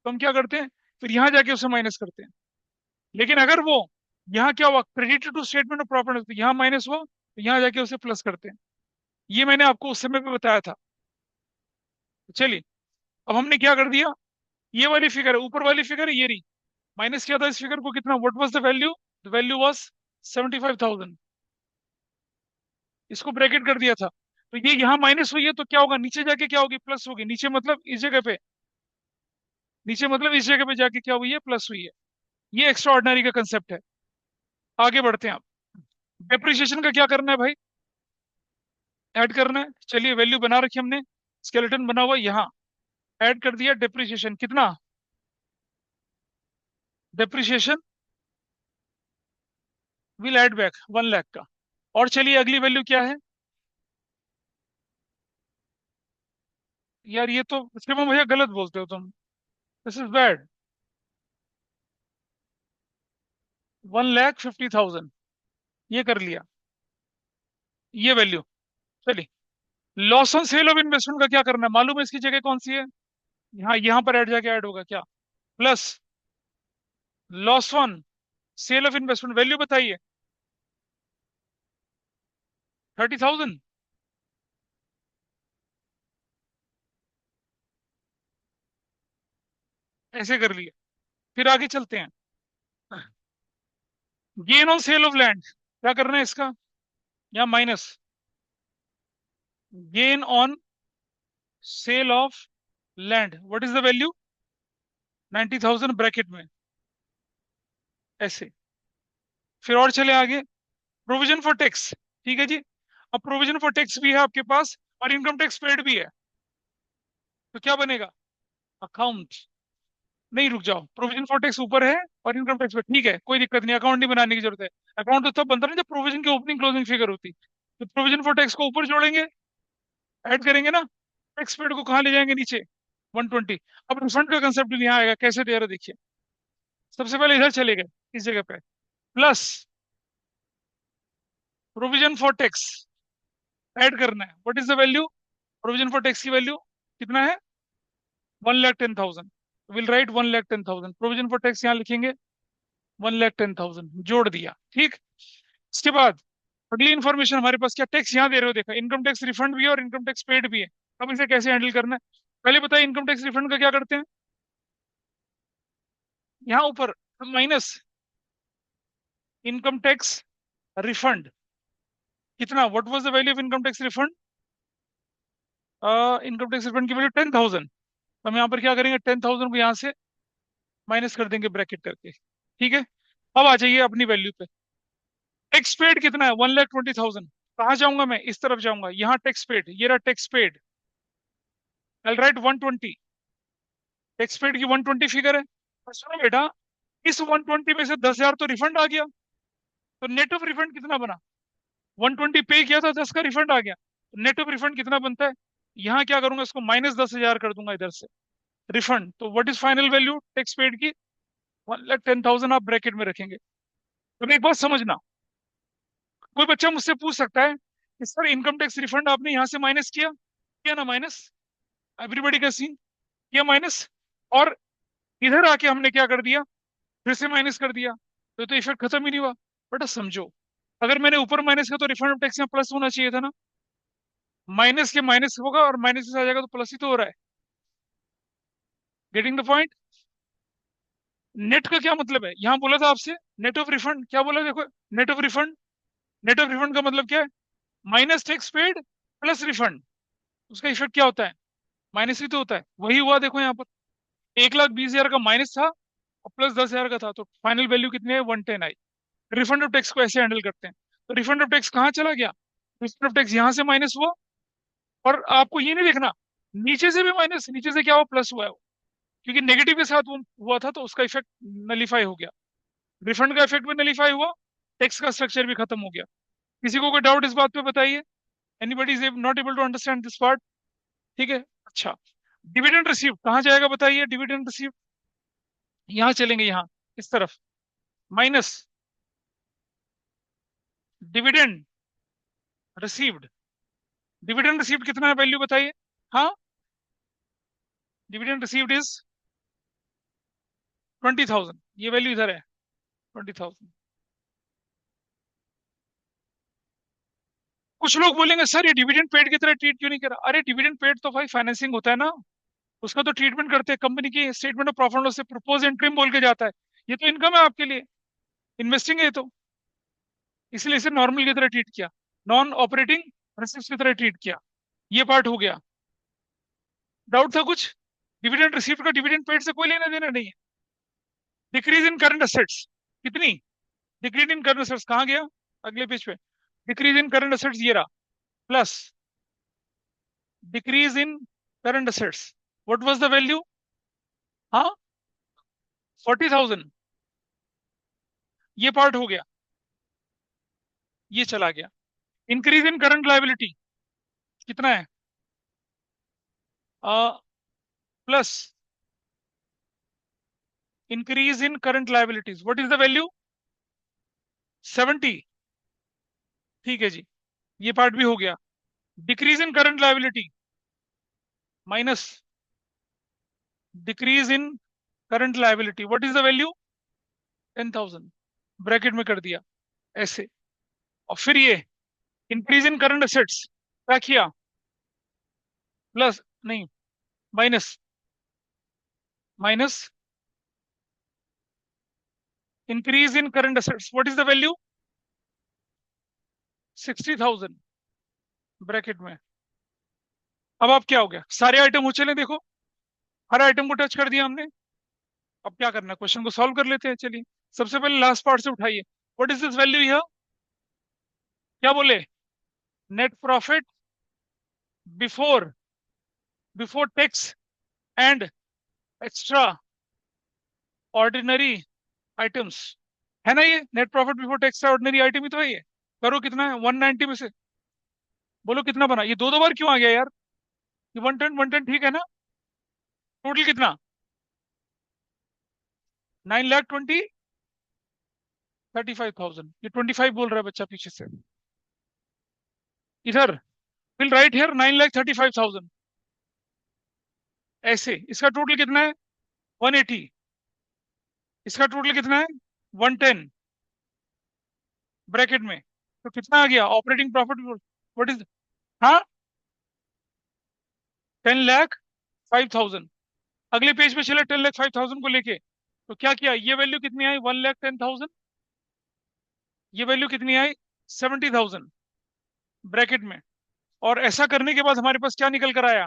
तो हम क्या करते हैं, फिर यहाँ जाके उसे माइनस करते हैं। लेकिन अगर वो यहाँ क्या हुआ, credit to statement of profit, तो यहाँ माइनस हुआ, तो यहाँ जाके उसे प्लस करते हैं। ये मैंने आपको उस समय पे बताया था। चलिए, अब हमने क्या कर दिया, ये वाली फिगर है, ऊपर वाली फिगर है, ये रही, माइनस किया था इस फिगर को, कितना, what was the value was 75,000। इसको ब्रैकेट कर दिया था, तो ये यहाँ माइनस हुई है, तो क्या होगा, नीचे जाके क्या होगी, प्लस होगी, नीचे मतलब इस जगह पे, नीचे मतलब इस जगह पे जाके क्या हुई है, प्लस हुई है। ये एक्स्ट्रा ऑर्डिनरी का कंसेप्ट है। आगे बढ़ते हैं आप, डेप्रिसिएशन का क्या करना है भाई, ऐड करना है। चलिए, वैल्यू बना रखी हमने, स्केलेटन बना हुआ यहाँ, ऐड कर दिया डेप्रिसिएशन, कितना, depreciation will add back 1 lakh का। और चलिए अगली वैल्यू क्या है, यार ये तो इसके में मुझे गलत बोलते हो तुम, दिस इज बैड, 1,50,000, ये कर लिया, ये वैल्यू। चलिए, loss on sale of investment का क्या करना है, मालूम है इसकी जगह कौन सी है, यहाँ यहाँ पर ऐड जाके ऐड होगा क्या, plus loss on sale of investment, value बताइए, 30,000। ऐसे कर लिया। फिर आगे चलते हैं, gain on sale of land, क्या करना है इसका, यहाँ minus, gain on sale of land, what is the value, 90,000 bracket में, ऐसे। फिर और चले आगे, प्रोविजन फॉर टैक्स, ठीक है जी। अब प्रोविजन फॉर टैक्स भी है आपके पास, और इनकम टैक्स पेड भी है, तो क्या बनेगा, अकाउंट, नहीं रुक जाओ, प्रोविजन फॉर टैक्स ऊपर है और इनकम टैक्स पे, ठीक है, कोई दिक्कत नहीं, अकाउंट नहीं बनाने की जरूरत है। अकाउंट तो तब बनता है ना जब प्रोविजन की ओपनिंग क्लोजिंग फिगर होती, तो प्रोविजन फॉर टैक्स को ऊपर जोड़ेंगे, ऐड करेंगे ना, टैक्स पेड को कहाँ ले जाएंगे, नीचे, 120। अब रिफंड का कंसेप्ट भी यहाँ आएगा, कैसे दे रहा देखिए, सबसे पहले इधर चले गए, इस जगह पे, plus provision for tax add करना है, what is the value, provision for tax की वैल्यू कितना है, 1,10,000, will write 1,10,000, provision for tax यहाँ लिखेंगे 1,10,000, जोड़ दिया, ठीक। इसके बाद अगली इन्फॉर्मेशन हमारे पास क्या, टैक्स यहाँ दे रहे हो, देखा इनकम टैक्स रिफंड भी है और इनकम टैक्स पेड भी है। अब इसे कैसे हैंडल करना है, पहले बताइए इनकम टैक्स रिफंड का क्या करते हैं। यहाँ ऊपर माइनस इनकम टैक्स रिफंड, कितना, what was the value of income tax refund, income tax refund की वैल्यू 10,000। हम यहाँ पर क्या करेंगे, 10,000 को यहाँ से माइनस कर देंगे ब्रैकेट करके, ठीक है। अब आ जाइए अपनी वैल्यू पे, टैक्स पेड कितना है, 1,20,000। कहाँ जाऊंगा मैं, इस तरफ जाऊंगा, यहाँ टैक्स पेड, ये रहा टैक्स पेड, आई राइट 120, टैक्स पेड की 120 फिगर है। और सुनो बेटा, इस 120 में से 10,000 तो रिफंड आ गया, तो नेट ऑफ रिफंड कितना बना, 120 पे किया था, 10 का रिफंड आ गया, तो नेट ऑफ रिफंड कितना बनता है। यहाँ क्या करूंगा, इसको -10,000 कर दूंगा इधर से, रिफंड, तो what is final value tax paid की, 1,10,000 आप ब्रैकेट में रखेंगे। तो एक बात समझना, कोई बच्चा मुझसे पूछ सकता है कि सर इनकम टैक्स रिफंड आपने यहाँ से माइनस किया, किया ना माइनस, एवरीबडी का सीन, किया माइनस, और इधर आके हमने क्या कर दिया, फिर से माइनस कर दिया, तो इफेक्ट खत्म ही नहीं हुआ। बेटा समझो, अगर मैंने ऊपर माइनस किया तो रिफंड ऑफ टैक्स में प्लस होना चाहिए था ना, माइनस के माइनस होगा और माइनस से आ जाएगा तो प्लस ही तो हो रहा है। Getting the point. नेट का क्या मतलब है, यहाँ बोला था आपसे नेट ऑफ रिफंड, क्या बोला देखो, net of refund, net of refund का मतलब क्या है, minus tax paid plus refund, उसका इफेक्ट क्या होता है, माइनस ही तो होता है, वही हुआ देखो यहाँ पर, 1,20,000 का माइनस था और प्लस 10,000 का था, तो फाइनल वैल्यू कितनी है, 110 आई। रिफंड ऑफ टैक्स को ऐसे हैंडल करते हैं। तो रिफंड ऑफ टैक्स कहाँ चला गया, रिफंड ऑफ टैक्स यहाँ से माइनस हुआ, और आपको ये नहीं देखना नीचे से भी माइनस, नीचे से क्या हुआ, प्लस हुआ है वो, क्योंकि नेगेटिव के साथ वो हुआ था तो उसका इफेक्ट नलीफाई हो गया, रिफंड का इफेक्ट भी नलीफाई हुआ, टैक्स का स्ट्रक्चर भी खत्म हो गया। किसी को कोई डाउट इस बात पे बताइए, anybody is not able to understand this part, ठीक है। अच्छा, डिविडेंड रिसीव्ड कहाँ जाएगा बताइए, डिविडेंड रिसीव्ड यहाँ चलेंगे, यहाँ इस तरफ, minus dividend received, dividend received कितना है वैल्यू बताइए, हाँ, डिविडेंड रिसीव्ड इज 20,000, ये वैल्यू इधर है 20,000। कुछ लोग बोलेंगे सर ये डिविडेंड पेड की तरह ट्रीट क्यों नहीं करा, अरे डिविडेंड पेड तो भाई फाइनेंसिंग होता है ना, उसका तो ट्रीटमेंट करते हैं, कंपनी की स्टेटमेंट ऑफ प्रॉफिट लॉस से प्रपोज इंट्रीम बोल के जाता है, ये तो इनकम है आपके लिए, इन्वेस्टिंग है ये तो, इसलिए इसे नॉर्मल की तरह ट्रीट किया, नॉन ऑपरेटिंग रिसिप्ट की तरह ट्रीट किया, ये पार्ट हो गया। डाउट था कुछ, डिविडेंड रिसीव्ड का डिविडेंड पेड से कोई लेना देना नहीं है। डिक्रीज इन करंट असेट्स कितनी, डिक्रीज इन करंट असेट्स कहाँ गया, अगले पेज पे, डिक्रीज इन करंट असेट्स ये रहा, plus decrease in current assets, what was the value, हाँ 40,000, ये पार्ट हो गया, ये चला गया। इंक्रीज इन करंट लाइबिलिटी कितना है, plus increase in current liabilities, what is the value, 70, ठीक है जी, ये पार्ट भी हो गया। Decrease in current liability minus decrease in current liability, what is the value, 10,000, bracket में कर दिया ऐसे। और फिर ये इंक्रीज इन करंट असेट्स क्या किया, प्लस नहीं, minus, minus increase in current assets, what is the value, 60,000, bracket में। अब आप क्या हो गया, सारे आइटम हो चले देखो, हर आइटम को टच कर दिया हमने। अब क्या करना है, क्वेश्चन को सॉल्व कर लेते हैं, चलिए। सबसे पहले लास्ट पार्ट से उठाइए, what is this value here, क्या बोले, net profit before, before tax and extra ordinary items, है ना, ये net profit before tax ordinary item ही तो है ये। करो कितना है 190 में से, बोलो कितना बना, ये दो दो बार क्यों आ गया यार, ये 110 ठीक है ना, टोटल कितना, 9,20,35,000, ये 25 बोल रहा है बच्चा पीछे से, इधर विल राइट हियर 9,35,000, ऐसे इसका टोटल कितना है 180, इसका टोटल कितना है 110, ब्रैकेट में तो कितना आ गया ऑपरेटिंग प्रॉफिट? What is? हाँ, 10,05,000। अगले पेज पे चले 10,05,000 को लेके, तो क्या किया, ये वैल्यू कितनी आई, 1,10,000। ये वैल्यू कितनी आई, 70,000 ब्रैकेट में। और ऐसा करने के बाद हमारे पास क्या निकल कर आया,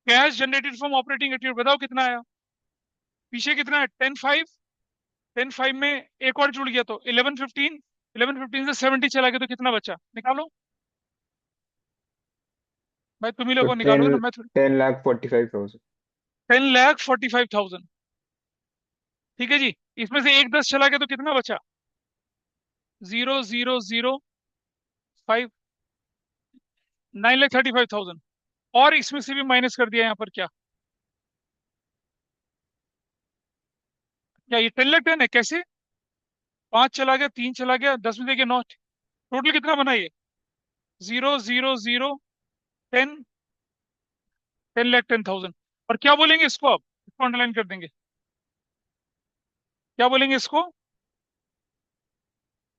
cash generated from operating activity, बताओ कितना आया। पीछे कितना है, 10,5। 10,5 में एक और जुड़ गया तो 11,15। 11,15 से 70 चला गया तो कितना बचा, निकालो। भाई तुम ही तो लोगों को टेन निकालोगे ना, मैं थोड़ी। 10,45,000। 10,45,000। ठीक है जी। इसमें से एक 10 चला गया तो कितना बचा, 0,005। 9,35,000। और इसमें से भी माइनस कर दिया यहाँ पर, क्या क्या ये 10,10 है, कैसे, 5 चला गया, 3 चला गया, 10 में देखिए 9। टोटल कितना बना ये, 0,0,0,10। 10,10,000। और क्या बोलेंगे इसको, आप इसको अंडरलाइन कर देंगे, क्या बोलेंगे इसको,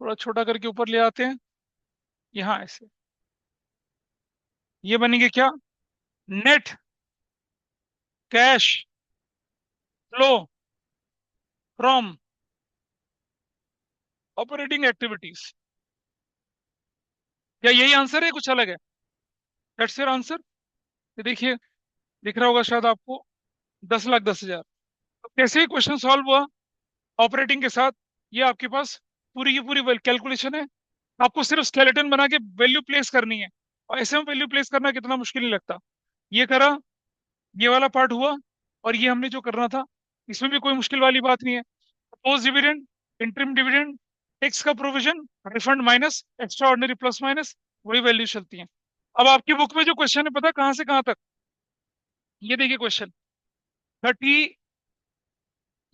थोड़ा छोटा करके ऊपर ले आते हैं, यहाँ ऐसे। ये बनेंगे क्या, net cash flow from operating activities. क्या यही आंसर है, कुछ अलग है? That's your answer. ये देखिए, दिख रहा होगा शायद आपको, 10,10,000। तो कैसे ही क्वेश्चन सॉल्व हुआ ऑपरेटिंग के साथ, ये आपके पास पूरी की पूरी कैलकुलेशन है। आपको सिर्फ स्केलेटन बना के वैल्यू प्लेस करनी है, और ऐसे में वैल्यू प्लेस करना कितना मुश्किल नहीं लगता। ये करा, ये वाला पार्ट हुआ, और ये हमने जो करना था, इसमें भी कोई मुश्किल वाली बात नहीं है। Post dividend, interim dividend, tax का provision, refund minus extra ordinary plus minus, वही वैल्यू चलती है। अब आपकी बुक में जो क्वेश्चन है, पता है कहाँ से कहाँ तक, ये देखिए क्वेश्चन 30,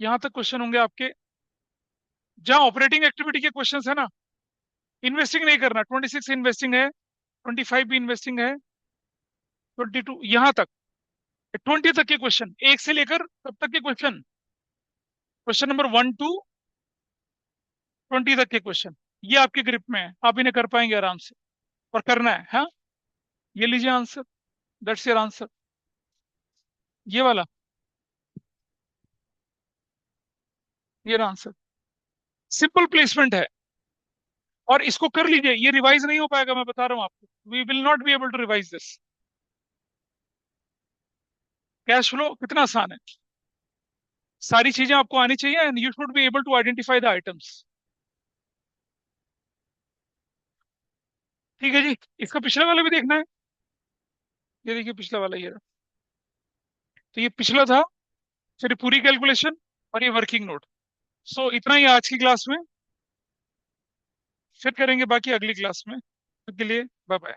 यहां तक क्वेश्चन होंगे आपके। जहां ऑपरेटिंग एक्टिविटी के क्वेश्चन है ना, इन्वेस्टिंग नहीं करना, 26 इन्वेस्टिंग है, 25 भी इन्वेस्टिंग है, 22 यहां तक, 20 तक के क्वेश्चन, एक से लेकर तब तक के क्वेश्चन, क्वेश्चन नंबर 1 to 20 तक के क्वेश्चन, ये आपके ग्रिप में है, आप इन्हें कर पाएंगे आराम से। और करना है, हाँ। ये लीजिए आंसर, दैट्स योर आंसर, ये वाला, ये आंसर। सिंपल प्लेसमेंट है, और इसको कर लीजिए, ये रिवाइज नहीं हो पाएगा, मैं बता रहा हूं आपको, we will not be able to revise this. Cash flow कितना आसान है, सारी चीजें आपको आनी चाहिए, and you should be able to identify the items. ठीक है जी। इसका पिछला वाला भी देखना है, ये देखिए पिछला वाला, ये रहा। तो ये पिछला था, फिर पूरी कैलकुलेशन, और ये वर्किंग नोट। सो इतना ही आज की क्लास में, फिर करेंगे बाकी अगली क्लास में। तब के लिए बाय बाय।